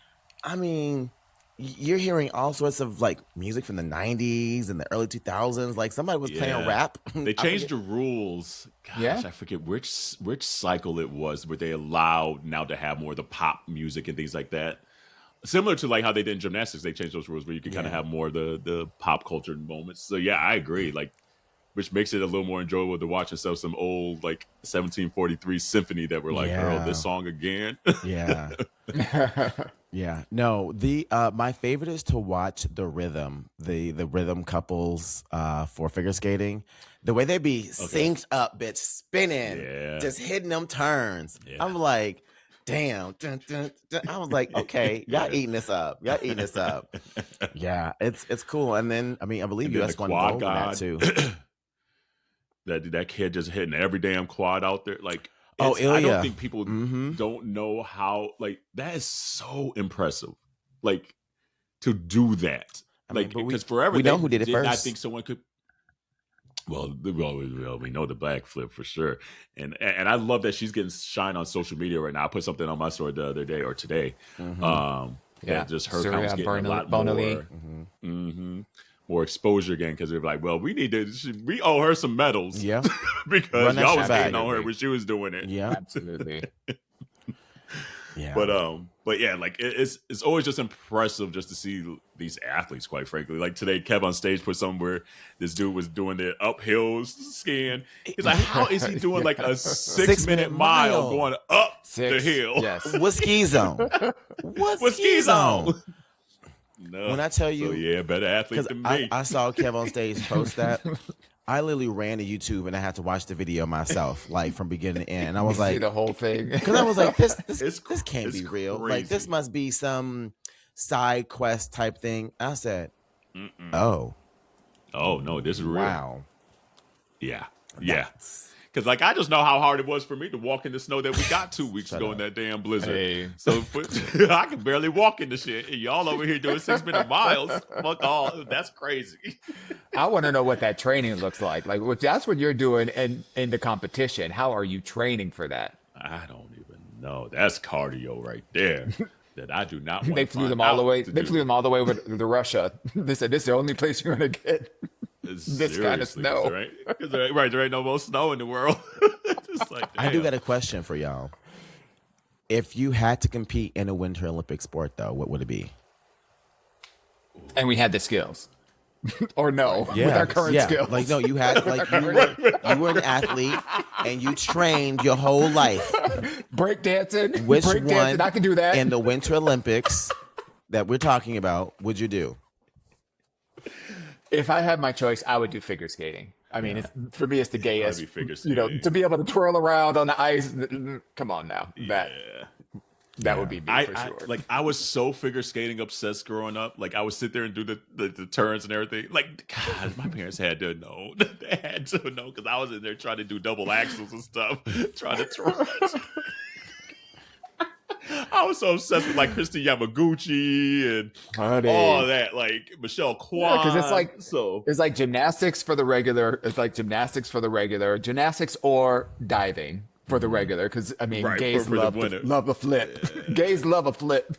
I mean, you're hearing all sorts of like music from the 90s and the early 2000s. Like somebody was playing rap. They changed the rules. Gosh, Yeah. I forget which cycle it was where they allowed now to have more of the pop music and things like that. Similar to like how they did in gymnastics, they changed those rules where you can kind of have more of the pop culture moments. So yeah, I agree. Like, which makes it a little more enjoyable to watch instead of some old like 1743 symphony that we're like, girl, this song again. Yeah. Yeah. No, the my favorite is to watch the rhythm couples for figure skating. The way they be synced up, bitch, spinning, just hitting them turns. I'm like, damn. Dun, dun, dun. I was like, okay, y'all eating this up. Y'all eating this up. Yeah, it's cool. And then I believe And then US the won quad gold in that god. too. that kid just hitting every damn quad out there. Like, Oh, I Ilya. don't think people don't know how, like, that is so impressive. Like, to do that. mean, Like, but because forever we know they who did it not first. think someone could. Well, we know the backflip for sure. And I love that she's getting shine on social media right now. I put something on my story the other day or today. That just her Surya account's getting a lot Bonali. more. More exposure again, because they're like, well, we owe her some medals, Yeah. because Run that y'all shit was back. hating on her when she was doing it. Yeah. Absolutely. Yeah. But yeah, like it's always just impressive just to see these athletes. Quite frankly, like today, Kev on stage put somewhere this dude was doing the uphill skiing. He's like, how is he doing like a 6-minute mile going up the hill? Yes. What ski zone? What With ski skis zone? on. No. When I tell you, So yeah, better athlete because than me. I saw Kev on stage post that. I literally ran to YouTube and I had to watch the video myself, like from beginning to end. And I was See like, the whole thing. because I was like, this It's can't it's be real. crazy. Like this must be some side quest type thing. I said, oh no, this is real. wow, Yeah. Because like I just know how hard it was for me to walk in the snow that we got 2 weeks ago in that damn blizzard. Hey. So I can barely walk in the shit. And y'all over here doing 6-minute miles. Fuck all. That's crazy. I want to know what that training looks like. Like, if that's what you're doing in the competition, how are you training for that? I don't even know. That's cardio right there. That I do not want They to flew them find all the out way. to They do. flew them all the way over to Russia. They said this is the only place you're gonna get this kind of Seriously, snow. right? There ain't no more snow in the world. Just like, I do damn. got a question for y'all. If you had to compete in a Winter Olympic sport, though, what would it be? And we had the skills, or no, with our current skills. Like no, you had like you were an athlete and you trained your whole life. Breakdancing. Which Breakdancing, one I can do that. in the Winter Olympics that we're talking about would you do? If I had my choice, I would do figure skating. I mean, for me, it's the gayest. Probably figure You know, skating. to be able to twirl around on the ice. Come on now, that. Yeah. That would be me for sure. Like I was so figure skating obsessed growing up. Like I would sit there and do the turns and everything. Like God, my parents had to know. They had to know because I was in there trying to do double axles and stuff, trying to turn. I was so obsessed with like Christy Yamaguchi and all that, like Michelle Kwan. Because it's like gymnastics for the regular. It's like gymnastics for the regular, gymnastics or diving for the regular. Because I mean, gays love a flip. Yeah. Gays love a flip.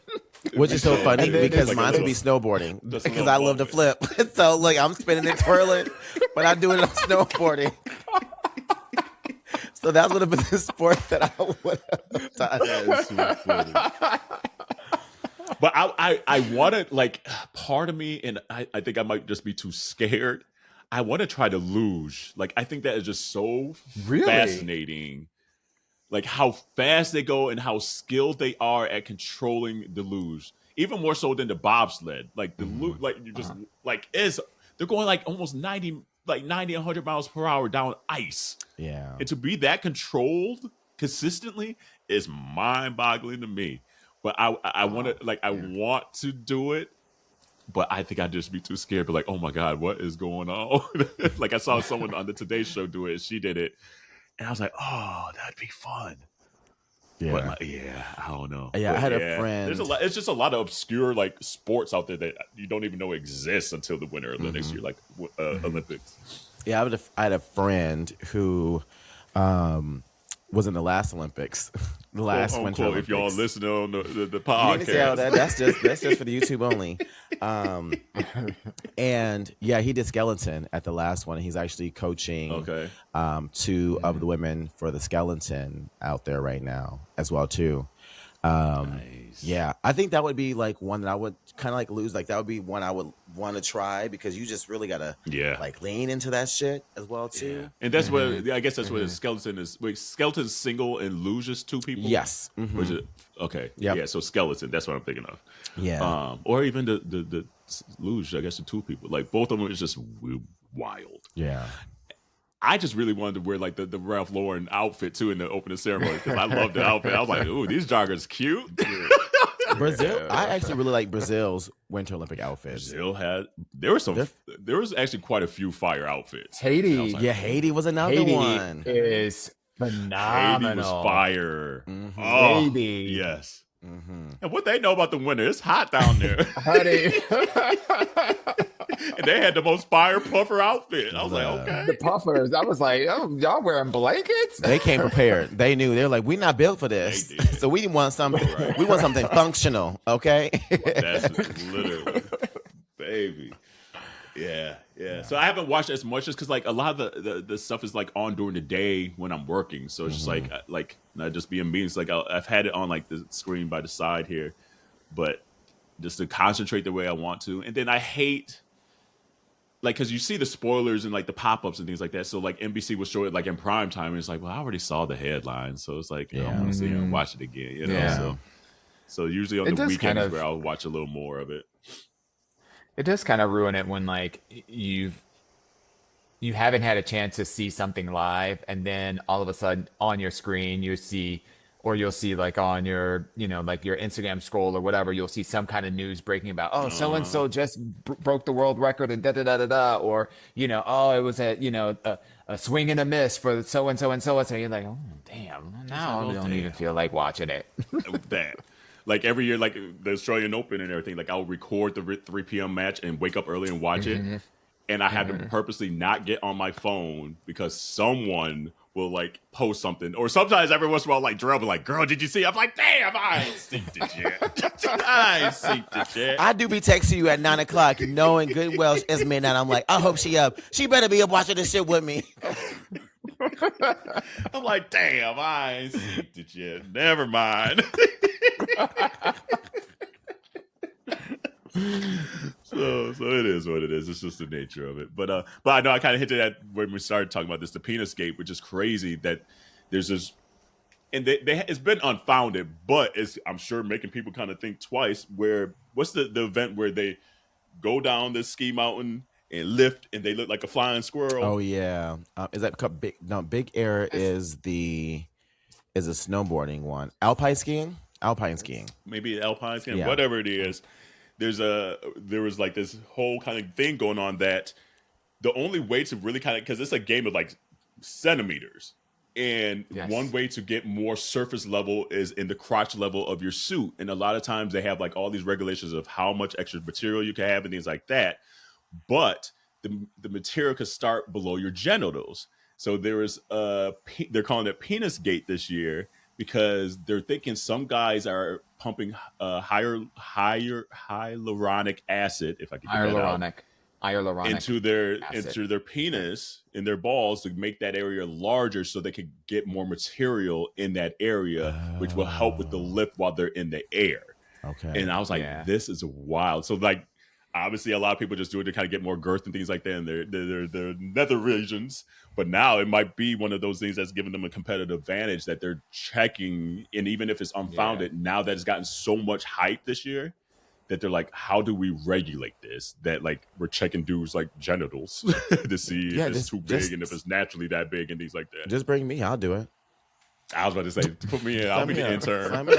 Which is so funny because mine would be snowboarding because I love to flip. So like I'm spinning and twirling, but I do it on snowboarding. So that would have been the sport that I would have done. That is so funny. But I want to, like, part of me, and I think I might just be too scared. I want to try to luge. Like, I think that is just so fascinating. Like, how fast they go and how skilled they are at controlling the luge. Even more so than the bobsled. Like, the luge, like, you just, like, they're going, like, almost 90, 100 miles per hour down ice. Yeah. And to be that controlled consistently is mind-boggling to me. But I want to, like, I want to do it, but I think I'd just be too scared. But like, oh my God, what is going on? Like I saw someone on the Today Show do it. And she did it, and I was like, oh, that'd be fun. Yeah, but like, I don't know. Yeah, but I had a friend. There's a lot. It's just a lot of obscure like sports out there that you don't even know exist until the Winter Olympics. You're like Olympics. Yeah, I had a friend who was in the last Olympics, the last Winter Olympics. If y'all listening on the podcast, that's just for the YouTube only. And yeah, he did skeleton at the last one. He's actually coaching two of the women for the skeleton out there right now as well too. Nice. Yeah, I think that would be like one that I would kind of like lose. Like that would be one I would want to try because you just really gotta like lean into that shit as well too. Yeah. And that's what I guess that's what a skeleton is. Wait, skeleton's single and luge is two people. Yes. Which is, yeah. So skeleton, that's what I'm thinking of. Yeah. Or even the luge, I guess the two people. Like both of them is just wild. Yeah. I just really wanted to wear like the Ralph Lauren outfit too in the opening ceremony because I loved the outfit. I was like, ooh, these joggers cute. Brazil, I actually really like Brazil's Winter Olympic outfits. There was actually quite a few fire outfits. Haiti, like, Haiti was another one. Is phenomenal. Haiti was fire. Mm-hmm. Oh, Haiti, yes. Mm-hmm. And what they know about the winter, it's hot down there. Honey. And they had the most fire puffer outfit. I was like, okay. The puffers. I was like, oh, y'all wearing blankets? They came prepared. They knew. They were like, we're not built for this. So we want something. Right. We want something functional. Okay. That's literally, baby. Yeah. So I haven't watched as much just because like a lot of the stuff is like on during the day when I'm working. So it's just like not just being meetings. Like I've had it on like the screen by the side here, but just to concentrate the way I want to. And then I hate like because you see the spoilers and like the pop-ups and things like that. So like NBC will show it like in prime time, and it's like, well, I already saw the headline, so it's like I want to see it and watch it again. You know, Yeah. So usually on the weekends where I'll watch a little more of it. It does kind of ruin it when like you haven't had a chance to see something live, and then all of a sudden on your screen you'll see like on your like your Instagram scroll or whatever, you'll see some kind of news breaking about so and so just broke the world record and da da da da da, or it was a swing and a miss for so and so and so and so. You're like, oh damn, now I don't even feel like watching it. That. Like every year, like the Australian Open and everything, like I'll record the 3 p.m. match and wake up early and watch it. And I have to purposely not get on my phone because someone will like post something. Or sometimes every once in a while, like Jarrell will be like, girl, did you see? I'm like, damn, I ain't seen it yet. I ain't seen it yet. I do be texting you at 9 o'clock knowing good well it's midnight. I'm like, I hope she up. She better be up watching this shit with me. I'm like, damn, I ain't seen it yet. Never mind. So it is what it is. It's just the nature of it. But I know I kind of hinted at when we started talking about this, the Penisgate, which is crazy that there's this, and it's been unfounded, but it's I'm sure making people kind of think twice. Where what's the event where they go down this ski mountain and lift and they look like a flying squirrel? Oh yeah, is that Big Air? Is a snowboarding one? Alpine skiing? Alpine skiing. maybe alpine skiing, Yeah. whatever it is. There was like this whole kind of thing going on that the only way to really kind of, because it's a game of like centimeters, and Yes. one way to get more surface level is in the crotch level of your suit, and a lot of times they have like all these regulations of how much extra material you can have and things like that, but the material could start below your genitals. So there is they're calling it Penisgate this year because they're thinking some guys are pumping hyaluronic acid, if I can get that out, Hyaluronic into their penis in their balls to make that area larger so they could get more material in that area, which will help with the lift while they're in the air. Okay. And I was like, this is wild. So like, obviously a lot of people just do it to kind of get more girth and things like that in their nether regions. But now it might be one of those things that's giving them a competitive advantage that they're checking. And even if it's unfounded, now that it's gotten so much hype this year, that they're like, how do we regulate this? That like we're checking dudes like genitals to see if it's too big and if it's naturally that big and things like that. Just bring me. I'll do it. I was about to say, put me in. I'll be the intern.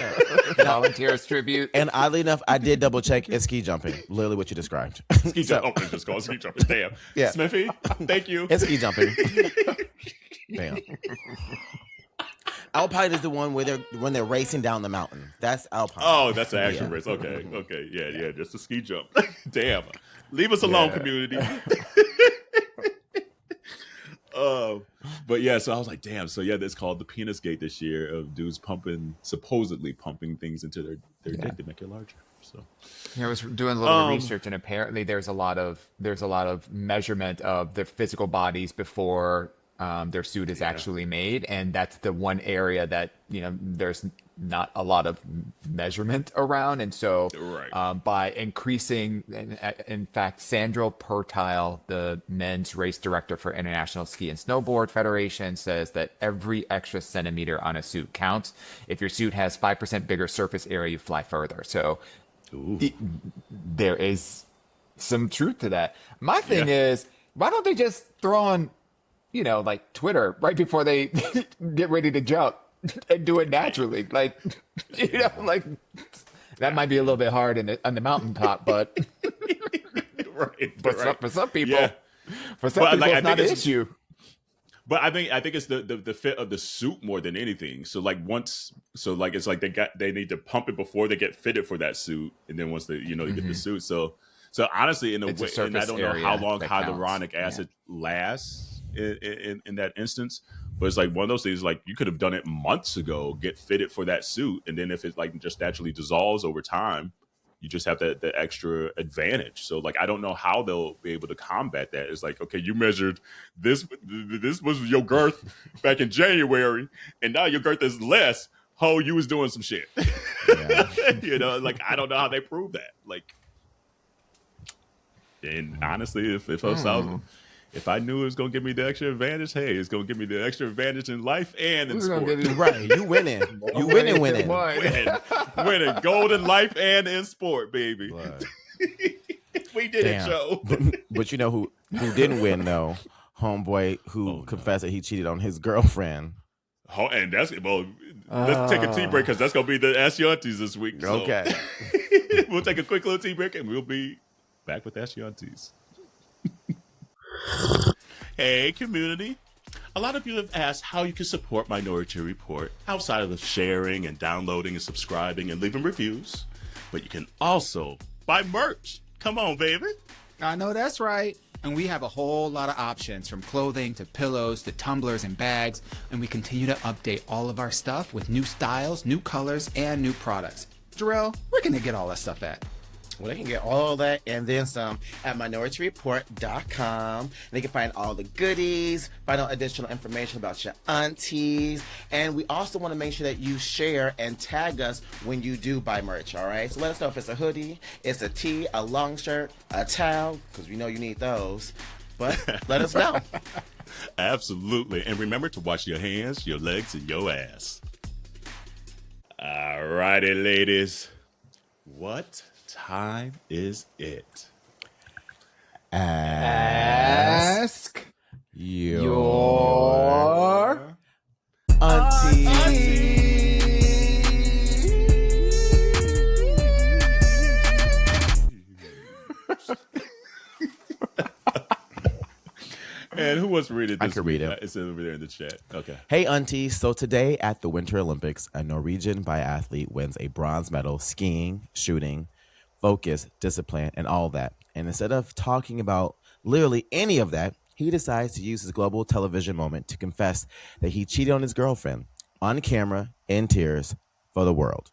Volunteers tribute. And oddly enough, I did double check. It's ski jumping. Literally what you described. Ski jumping. Oh, it's just called ski jumping. Damn. Yeah. Smithy, thank you. It's ski jumping. Damn. Alpine is the one where they're racing down the mountain. That's Alpine. Oh, that's an actual race. Okay. Yeah, just a ski jump. Damn. Leave us alone, community. But yeah, so I was like, damn. So yeah, it's called the Penisgate this year of dudes supposedly pumping things into their dick to make it larger. So I was doing a little research, and apparently there's a lot of measurement of their physical bodies before their suit is actually made, and that's the one area that there's not a lot of measurement around, and so by increasing, in fact, Sandro Pertile, the men's race director for International Ski and Snowboard Federation, says that every extra centimeter on a suit counts. If your suit has 5% bigger surface area, you fly further. So there is some truth to that. My thing is, why don't they just throw on like Twitter right before they get ready to jump and do it naturally? Like, like that might be a little bit hard on the mountaintop, but for some people, it's not an issue. But I think it's the fit of the suit more than anything. So like it's like they need to pump it before they get fitted for that suit, and then once they they get the suit. So honestly, in a way, and I don't know how long hyaluronic acid lasts in that instance, but it's like one of those things, like you could have done it months ago, get fitted for that suit, and then if it like just naturally dissolves over time, you just have the extra advantage. So like I don't know how they'll be able to combat that. It's like, okay, you measured this was your girth back in January, and now your girth is less. Ho, you was doing some shit. Like I don't know how they prove that. Like, and honestly, if I knew it was going to give me the extra advantage, hey, it's going to give me the extra advantage in life and in sport. Right, you winning. You winning. Winning. Gold in life and in sport, baby. We did it, Joe. But you know who didn't win, though? Homeboy who confessed that he cheated on his girlfriend. Oh, and let's take a tea break because that's going to be the Ask Yo Aunteas this week. So. Okay. We'll take a quick little tea break and we'll be back with Ask Yo Aunteas. Hey, community. A lot of you have asked how you can support Minority Report outside of the sharing and downloading and subscribing and leaving reviews. But you can also buy merch. Come on, baby. I know that's right. And we have a whole lot of options, from clothing to pillows to tumblers and bags. And we continue to update all of our stuff with new styles, new colors, and new products. Jarrell, where can they get all that stuff at? Well, they can get all that and then some at minorityReport.com. They can find all the goodies, find out additional information about your aunties. And we also want to make sure that you share and tag us when you do buy merch, all right? So let us know if it's a hoodie, it's a tee, a long shirt, a towel, because we know you need those. But let us know. Absolutely. And remember to wash your hands, your legs, and your ass. All righty, ladies. What time is it? Ask your auntie. And who wants to read it? I could read it. It's over there in the chat. Okay. Hey, Auntie. So today at the Winter Olympics, a Norwegian biathlete wins a bronze medal skiing, shooting, focus, discipline, and all that. And instead of talking about literally any of that, he decides to use his global television moment to confess that he cheated on his girlfriend on camera, in tears, for the world.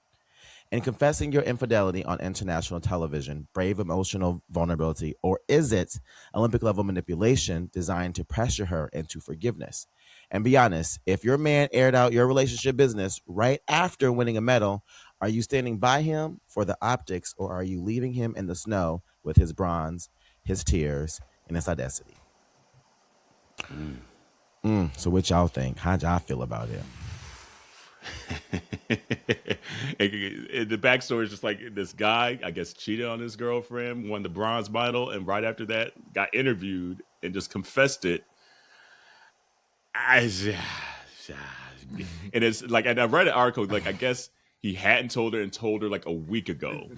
In confessing your infidelity on international television, brave emotional vulnerability, or is it Olympic-level manipulation designed to pressure her into forgiveness? And be honest, if your man aired out your relationship business right after winning a medal, are you standing by him for the optics, or are you leaving him in the snow with his bronze, his tears, and his audacity? So what y'all think? How y'all feel about it? And the backstory is just like this guy, I guess, cheated on his girlfriend, won the bronze medal, and right after that got interviewed and just confessed it. And it's like, and I read an article, like, I guess he hadn't told her and told her like a week ago.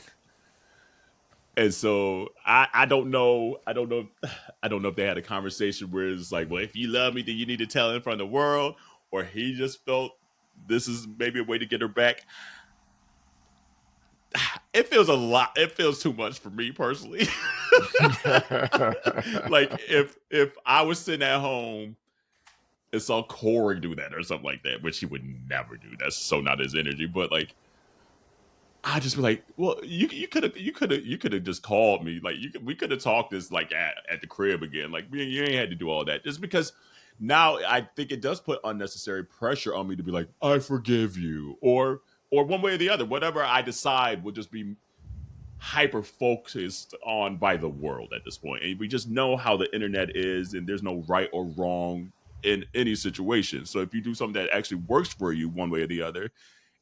And so I don't know if they had a conversation where it's like, well, if you love me, then you need to tell it in front of the world, or he just felt this is maybe a way to get her back. It feels a lot. It feels too much for me personally. Like if I was sitting at home and saw Corey do that or something like that, which he would never do. That's so not his energy. But like, I just be like, well, you could have just called me. Like we could have talked this like at the crib again. Like you ain't had to do all that. Just because now I think it does put unnecessary pressure on me to be like, I forgive you, or one way or the other. Whatever I decide will just be hyper focused on by the world at this point. And we just know how the internet is, and there's no right or wrong in any situation. So if you do something that actually works for you one way or the other,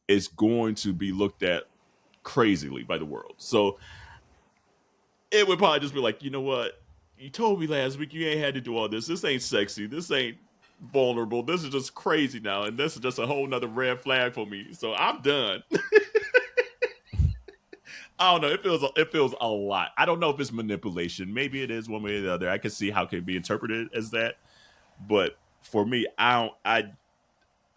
it's going to be looked at crazily by the world. So it would probably just be like, you know what? You told me last week you ain't had to do all this. This ain't sexy. This ain't vulnerable. This is just crazy now. And this is just a whole nother red flag for me. So I'm done. I don't know. It feels a lot. I don't know if it's manipulation. Maybe it is one way or the other. I can see how it can be interpreted as that. But for me, I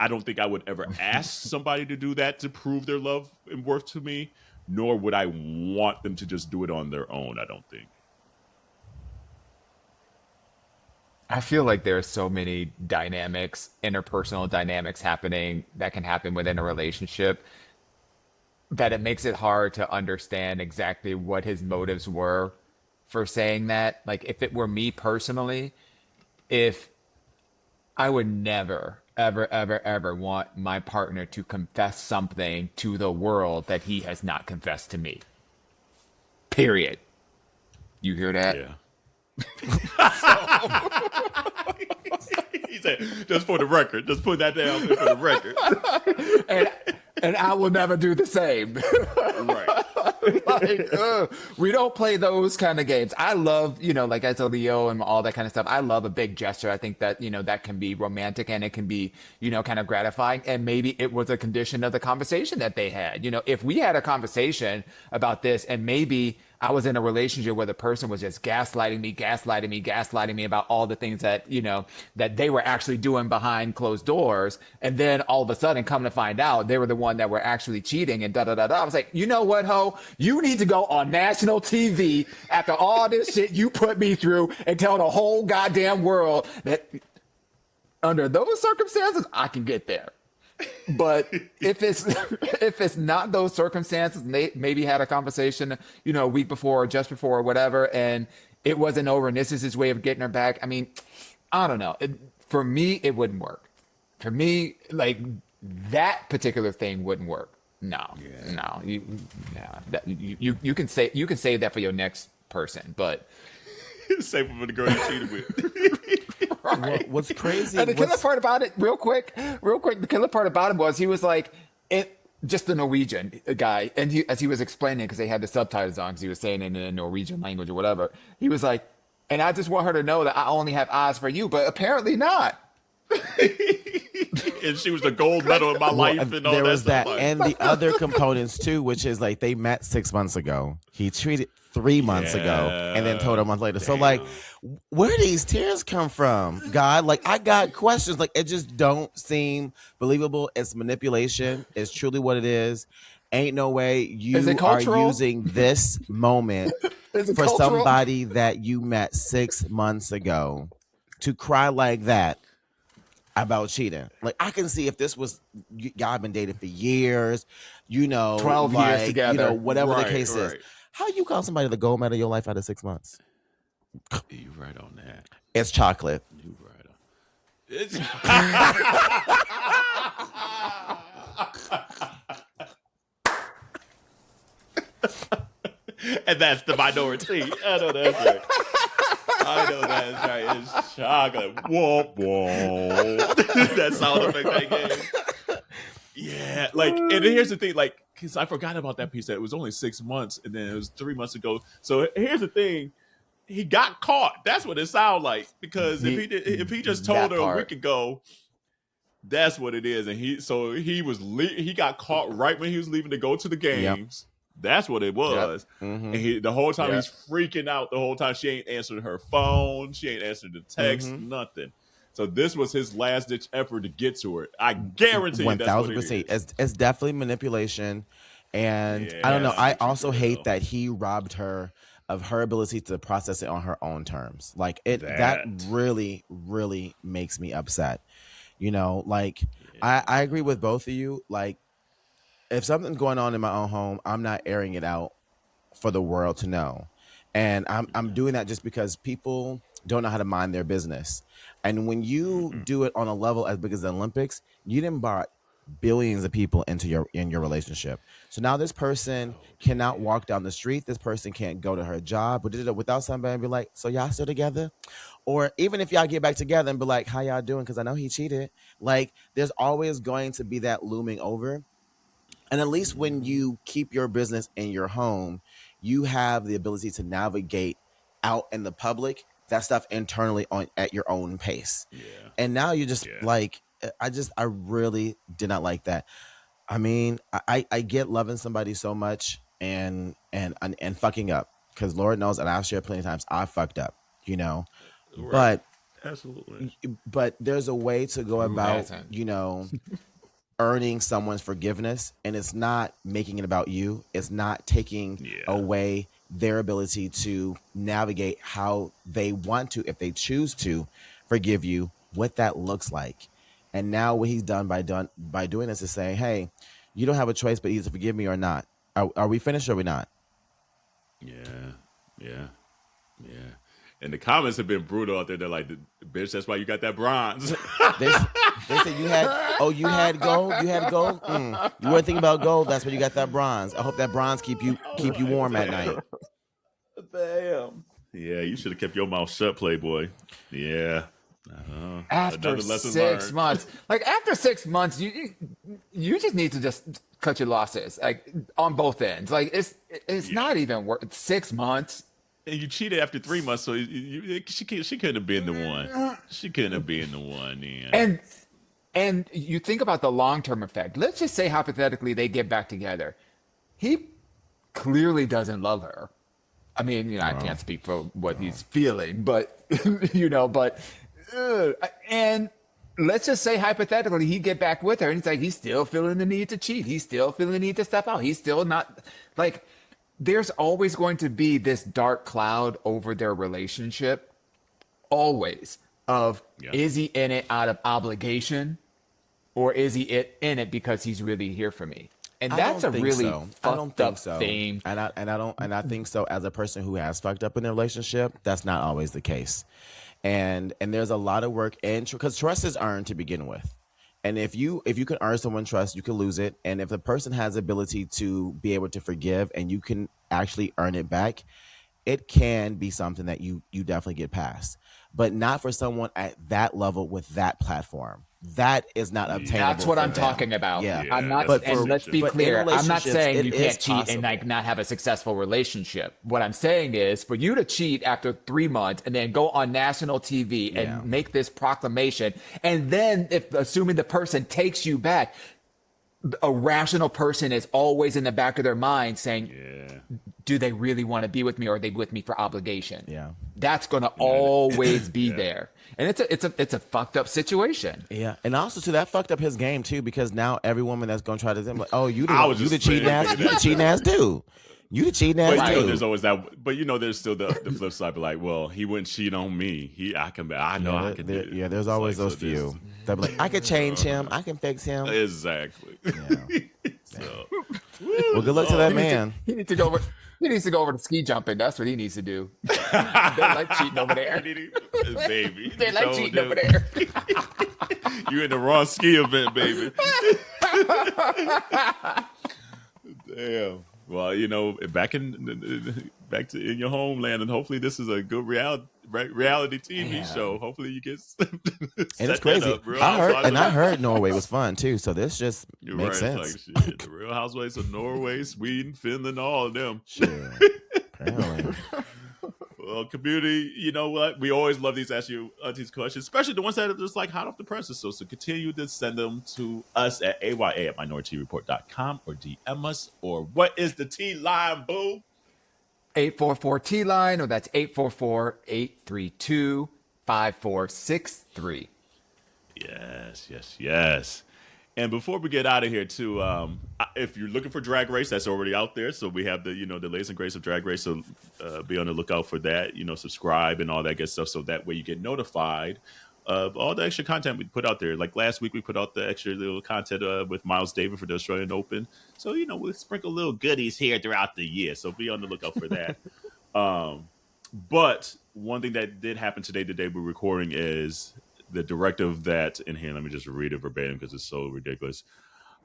don't think I would ever ask somebody to do that to prove their love and worth to me, nor would I want them to just do it on their own, I don't think. I feel like there are so many dynamics, interpersonal dynamics happening that can happen within a relationship that it makes it hard to understand exactly what his motives were for saying that. Like if it were me personally, if I would never, ever, ever, ever want my partner to confess something to the world that he has not confessed to me. Period. You hear that? Yeah. He said, just for the record, just put that down for the record. and I will never do the same. Right. Like, we don't play those kind of games. I love, like as a Leo and all that kind of stuff, I love a big gesture. I think that, that can be romantic and it can be, kind of gratifying. And maybe it was a condition of the conversation that they had. If we had a conversation about this and maybe I was in a relationship where the person was just gaslighting me about all the things that, that they were actually doing behind closed doors. And then all of a sudden come to find out they were the one that were actually cheating and da-da-da-da. I was like, you know what, ho? You need to go on national TV after all this shit you put me through and tell the whole goddamn world that under those circumstances, I can get there. But if it's not those circumstances, maybe had a conversation, a week before or just before or whatever, and it wasn't over, and this is his way of getting her back. I mean, I don't know. For me, it wouldn't work. For me, like that particular thing wouldn't work. No, you can save that for your next person, but save it for the girl you cheated with. Right. What's crazy? And the killer part about it, real quick, the killer part about it was he was like, just the Norwegian guy, and as he was explaining, because they had the subtitles on, because he was saying it in a Norwegian language or whatever, he was like, and I just want her to know that I only have eyes for you, but apparently not. and she was the gold medal in my life and all there that was stuff. that, Like, and the other components too, which is like they met 6 months ago. He treated 3 months ago, and then told her a month later. So like, where do these tears come from, God? Like, I got questions. Like, it just don't seem believable. It's manipulation. It's truly what it is. Ain't no way you Is it are cultural? using this moment Is it for cultural? somebody that you met 6 months ago to cry like that about cheating. Like, I can see if this was y'all been dating for years, 12 like, years together. whatever the Right, case is. right. How you call somebody the gold medal of your life out of 6 months? You right on that. It's chocolate. You right on. It's and that's the minority. I know that's right. I know that's right. It's chocolate. Whoa, whoa. That sound effect they gave. Yeah, like, and here's the thing, like, because I forgot about that piece that it was only 6 months, and then it was 3 months ago. So here's the thing. He got caught. That's what it sounded like. Because if he just told her a week ago, that's what it is. And he got caught right when he was leaving to go to the games. Yep. That's what it was. Yep. Mm-hmm. And the whole time he's freaking out. The whole time she ain't answered her phone. She ain't answered the text. Nothing. So this was his last ditch effort to get to her. I guarantee you that's what it is. It's definitely manipulation. And I don't know. I also hate that he robbed her of her ability to process it on her own terms. Like, that really, really makes me upset. Like, I agree with both of you. Like, if something's going on in my own home, I'm not airing it out for the world to know. And I'm doing that just because people don't know how to mind their business. And when you do it on a level as big as the Olympics, you didn't brought billions of people into your relationship. So now this person cannot walk down the street. This person can't go to her job, but did it without somebody and be like, so y'all still together? Or even if y'all get back together and be like, how y'all doing? Because I know he cheated. Like, there's always going to be that looming over. And at least when you keep your business in your home, you have the ability to navigate out in the public that stuff internally at your own pace. Yeah. And now you're just like, I really did not like that. I mean, I get loving somebody so much and fucking up, because Lord knows, and I've shared plenty of times I fucked up, right. But absolutely. But there's a way to go about, earning someone's forgiveness, and it's not making it about you. It's not taking away their ability to navigate how they want to, if they choose to forgive you, what that looks like. And now what he's done by doing this is saying, hey, you don't have a choice but either to forgive me or not. Are we finished or are we not? Yeah. And the comments have been brutal out there. They're like, bitch, that's why you got that bronze. They said you had gold? You had gold? You weren't thinking about gold. That's why you got that bronze. I hope that bronze keep you warm at night. Damn. Yeah, you should have kept your mouth shut, Playboy. Yeah. After 6 months, after 6 months, you just need to just cut your losses, like, on both ends. Like, it's not even worth 6 months. And you cheated after 3 months, so she couldn't have been the one. She couldn't have been the one. Yeah. And you think about the long-term effect. Let's just say hypothetically they get back together. He clearly doesn't love her. I mean, I can't speak for what he's feeling, but and let's just say hypothetically he get back with her and it's like he's still feeling the need to cheat. He's still feeling the need to step out. He's still not, like, there's always going to be this dark cloud over their relationship, always, of is he in it out of obligation or is he in it because he's really here for me? And that's a really fucked up thing. And I think so. As a person who has fucked up in a relationship, that's not always the case. And there's a lot of work, and because trust is earned to begin with. And if you can earn someone's trust, you can lose it. And if the person has the ability to be able to forgive and you can actually earn it back, it can be something that you definitely get past, but not for someone at that level with that platform. That is not obtainable. That's what for I'm them. talking about. Yeah, I'm not, that's and let's be but in clear, I'm not relationships, saying it you is can't cheat and possible. like not have a successful relationship. What I'm saying is for you to cheat after 3 months and then go on national TV Yeah. and make this proclamation, and then if assuming the person takes you back, a rational person is always in the back of their mind saying, do they really want to be with me, or are they with me for obligation? Yeah. That's going to always be Yeah. there. And it's a fucked up situation. Yeah, and also too, that fucked up his game too, because now every woman that's gonna try to them like, oh, you I was the just cheating saying ass, you the cheating ass dude, you the cheating ass But you know, dude. there's always that. But you know, there's still the flip side. But like, well, he wouldn't cheat on me. I can do it. Yeah, there's It's always like, those few. They'll be like, I could change him, I can fix him. Exactly. Yeah. So, Well, good luck to that man. He needs to go over. He needs to go over to ski jumping. That's what he needs to do. They like cheating over there. baby, They like So, cheating over there. You in the wrong ski event, baby. Damn. Well, you know, back to in your homeland, and hopefully this is a good reality TV show. Hopefully you get. And it's crazy. I heard Norway was fun too. So this just You're makes right. sense. Like, shit, the Real Housewives of Norway, Sweden, Finland, all of them. Sure. Apparently. Well, community, you know what? We always love these Ask Yo Aunteas questions, especially the ones that are just like hot off the presses. So continue to send them to us at aya@minorityReport.com or DM us. Or what is the T line, boo? 844 T line, or that's 844-832-5463. Yes. And before we get out of here, too, if you're looking for Drag Race, that's already out there. So we have the latest and greatest of Drag Race. So be on the lookout for that. Subscribe and all that good stuff. So that way you get notified of all the extra content we put out there. Like last week, we put out the extra little content with Miles Davis for the Australian Open. So we'll sprinkle little goodies here throughout the year. So be on the lookout for that. But one thing that did happen today, the day we're recording, is the directive that in here, let me just read it verbatim because it's so ridiculous.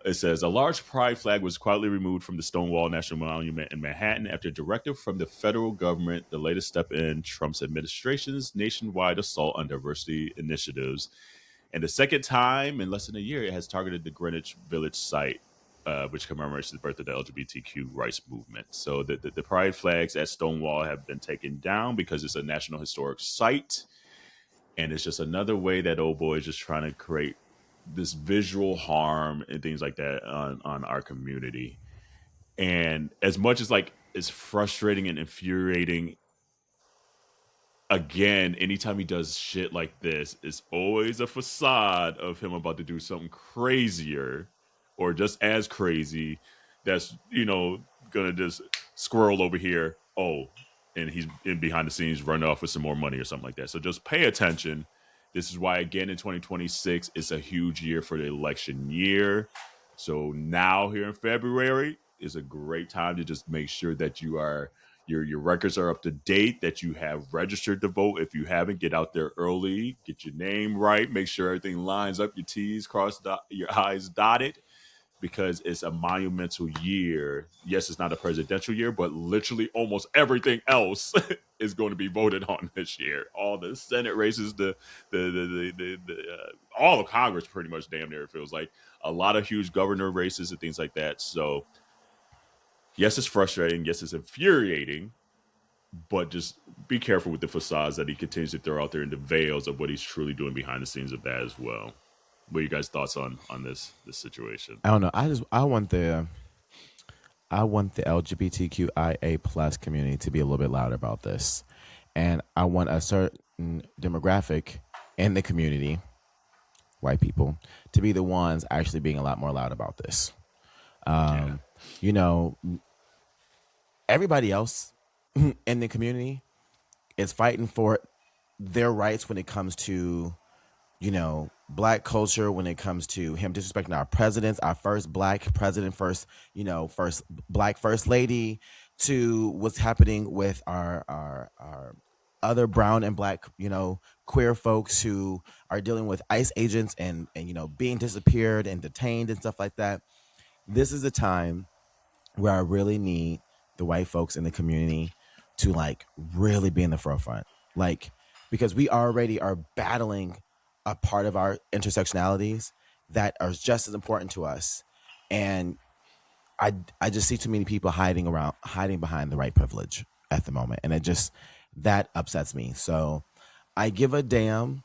It says, a large pride flag was quietly removed from the Stonewall National Monument in Manhattan after a directive from the federal government, the latest step in Trump's administration's nationwide assault on diversity initiatives. And the second time in less than a year, it has targeted the Greenwich Village site, which commemorates the birth of the LGBTQ rights movement. So the pride flags at Stonewall have been taken down because it's a National Historic Site. And it's just another way that old boy is just trying to create this visual harm and things like that on our community. And as much as it's frustrating and infuriating, again, anytime he does shit like this, it's always a facade of him about to do something crazier or just as crazy that's, gonna just squirrel over here. Oh, and he's in behind the scenes running off with some more money or something like that. So just pay attention. This is why, again, in 2026, it's a huge year for the election year. So now here in February is a great time to just make sure that your records are up to date, that you have registered to vote. If you haven't, get out there early, get your name right, make sure everything lines up, your T's crossed, your I's dotted, because it's a monumental year. Yes, it's not a presidential year, but literally almost everything else is going to be voted on this year. All the Senate races, all of Congress, pretty much damn near, it feels like. A lot of huge governor races and things like that. So, yes, it's frustrating. Yes, it's infuriating. But just be careful with the facades that he continues to throw out there in the veils of what he's truly doing behind the scenes of that as well. What are you guys' thoughts on this situation? I don't know. I want the LGBTQIA plus community to be a little bit louder about this, and I want a certain demographic in the community, white people, to be the ones actually being a lot more loud about this. Everybody else in the community is fighting for their rights when it comes to, Black culture, when it comes to him disrespecting our presidents, our first Black president, first Black first lady, to what's happening with our other brown and Black, queer folks who are dealing with ICE agents and being disappeared and detained and stuff like that. This is a time where I really need the white folks in the community to like really be in the forefront, like because we already are battling a part of our intersectionalities that are just as important to us, and I just see too many people hiding behind the right privilege at the moment, and that upsets me. So I give a damn,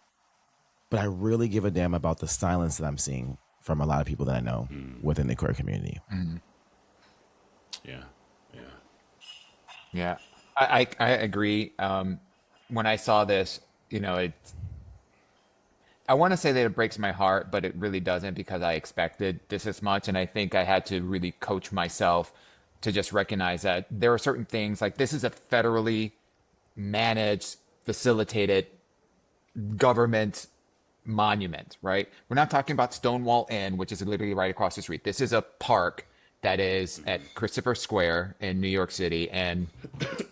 but I really give a damn about the silence that I'm seeing from a lot of people that I know within the queer community. Yeah. Yeah, I agree. When I saw this, I want to say that it breaks my heart, but it really doesn't because I expected this as much. And I think I had to really coach myself to just recognize that there are certain things like this is a federally managed, facilitated government monument, right? We're not talking about Stonewall Inn, which is literally right across the street. This is a park that is at Christopher Square in New York City and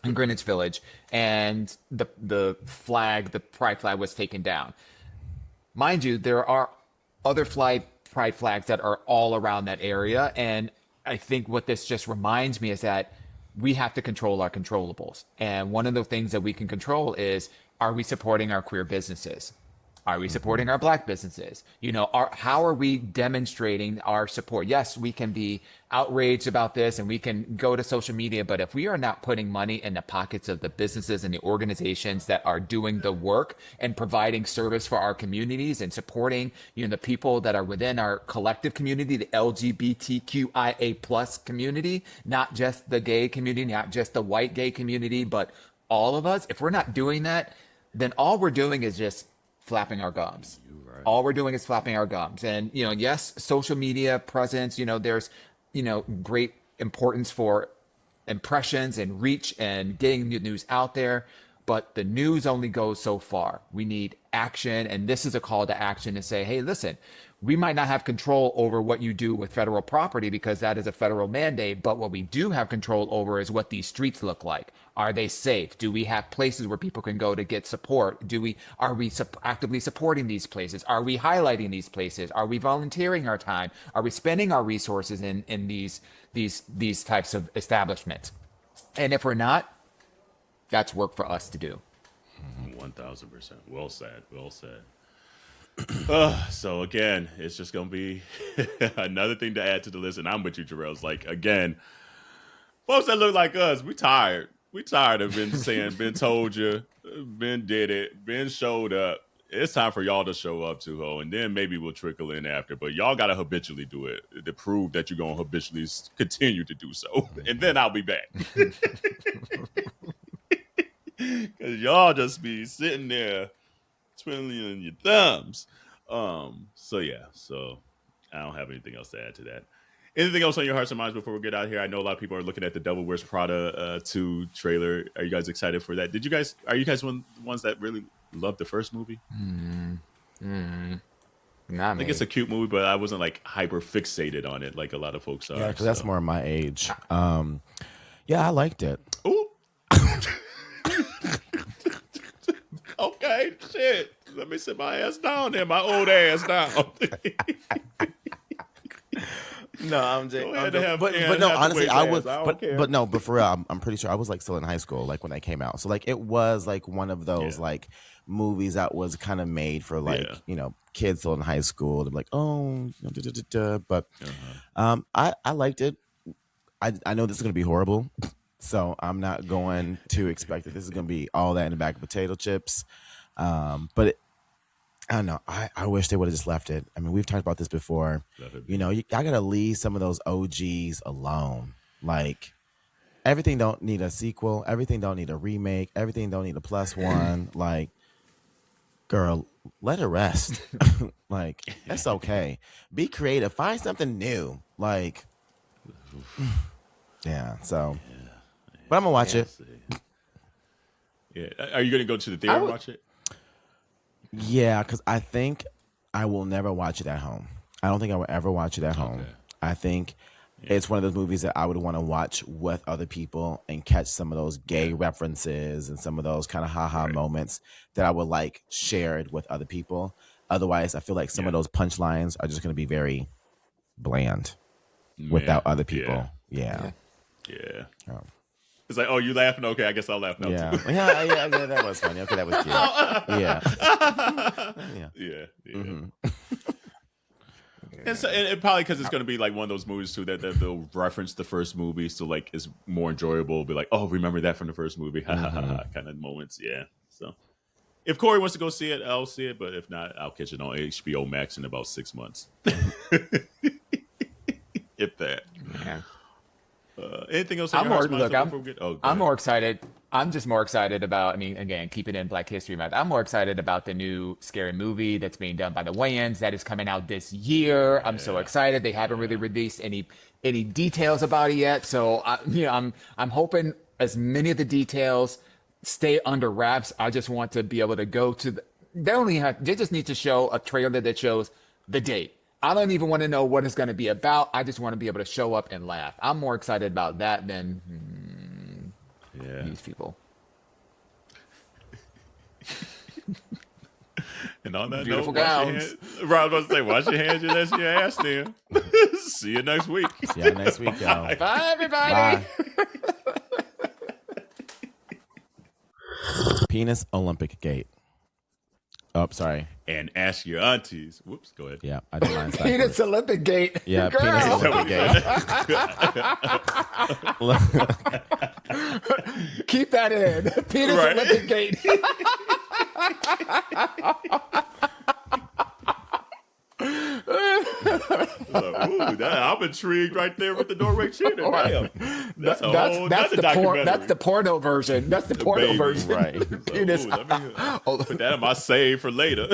in Greenwich Village. And the pride flag was taken down. Mind you, there are other pride flags that are all around that area. And I think what this just reminds me is that we have to control our controllables. And one of the things that we can control is, are we supporting our queer businesses? Are we supporting our Black businesses? How are we demonstrating our support? Yes, we can be outraged about this and we can go to social media, but if we are not putting money in the pockets of the businesses and the organizations that are doing the work and providing service for our communities and supporting, the people that are within our collective community, the LGBTQIA plus community, not just the gay community, not just the white gay community, but all of us, if we're not doing that, then all we're doing is just flapping our gums. Right. All we're doing is flapping our gums. And, yes, social media presence, there's, great importance for impressions and reach and getting the news out there. But the news only goes so far. We need action. And this is a call to action to say, hey, listen, we might not have control over what you do with federal property because that is a federal mandate. But what we do have control over is what these streets look like. Are they safe? Do we have places where people can go to get support? Are we actively supporting these places? Are we highlighting these places? Are we volunteering our time? Are we spending our resources in these types of establishments? And if we're not, that's work for us to do. 1000%. Well said. So again, it's just gonna be another thing to add to the list. And I'm with you, Jarrell. It's like, again, folks that look like us, we tired. We tired of been saying, been told you, been did it, been showed up. It's time for y'all to show up too, ho, and then maybe we'll trickle in after. But y'all gotta habitually do it to prove that you're gonna habitually continue to do so, and then I'll be back. Because y'all just be sitting there twiddling your thumbs. So I don't have anything else to add to that. Anything else on your hearts and minds before we get out here? I know a lot of people are looking at the Devil Wears Prada 2 trailer. Are you guys excited for that? Are you guys ones that really loved the first movie? I think it's a cute movie, but I wasn't like hyper fixated on it like a lot of folks are. Yeah, because that's more my age. Yeah, I liked it. Ooh. Okay, shit. Let me sit my ass down there, my old ass down. No, I'm just. But no, honestly, I was. But for real, I'm pretty sure I was like still in high school, like when they came out. So like it was like one of those like movies that was kind of made for like kids still in high school. They're like, oh, but I liked it. I know this is gonna be horrible. So I'm not going to expect that this is going to be all that in the bag of potato chips. But I don't know. I wish they would have just left it. I mean, we've talked about this before. I got to leave some of those OGs alone. Like, everything don't need a sequel. Everything don't need a remake. Everything don't need a +1. Like, girl, let it rest. Like, that's okay. Be creative. Find something new. Like, yeah, so... But I'm going to watch it. Yeah. Are you going to go to the theater and watch it? Yeah, because I think I will never watch it at home. I don't think I will ever watch it at home. Okay. I think it's one of those movies that I would want to watch with other people and catch some of those gay references and some of those kind of ha-ha moments that I would like shared with other people. Otherwise, I feel like some of those punchlines are just going to be very bland without other people. Yeah. It's It's like, oh, you laughing? Okay, I guess I'll laugh now Yeah. too. yeah, that was funny. Okay, that was cute. Yeah. Yeah. Mm-hmm. And, so, and probably because it's going to be like one of those movies too that they'll reference the first movie, so like it's more enjoyable. Be like, oh, remember that from the first movie, kind of moments. Yeah. So if Corey wants to go see it, I'll see it. But if not, I'll catch it on HBO Max in about 6 months. If that. Yeah. Anything else? I'm I'm more excited. I'm just more excited about, I mean, again, keeping it in Black History Month, I'm more excited about the new scary movie that's being done by the Wayans that is coming out this year. I'm so excited. They haven't really released any details about it yet. So, I'm hoping as many of the details stay under wraps. I just want to be able to go to they just need to show a trailer that shows the date. I don't even want to know what it's going to be about. I just want to be able to show up and laugh. I'm more excited about that than these people. And on that Beautiful note, gowns. Rob was going to say, wash your hands, and that's your ass then. See you next week. See you next week, y'all. Bye, everybody. Bye. Penis Olympic Gate. Oh, sorry. And ask your aunties. Whoops, go ahead. Yeah, I did mine. Penis Olympic Gate. Yeah, Girl. Penis Olympic Gate. Keep that in. Penis Right. Olympic Gate. I'm intrigued right there with the Norway Cheater. Damn. That's the documentary. That's the porno version. That's the porno Baby, version. right. So, Penis. let me put that in my save for later.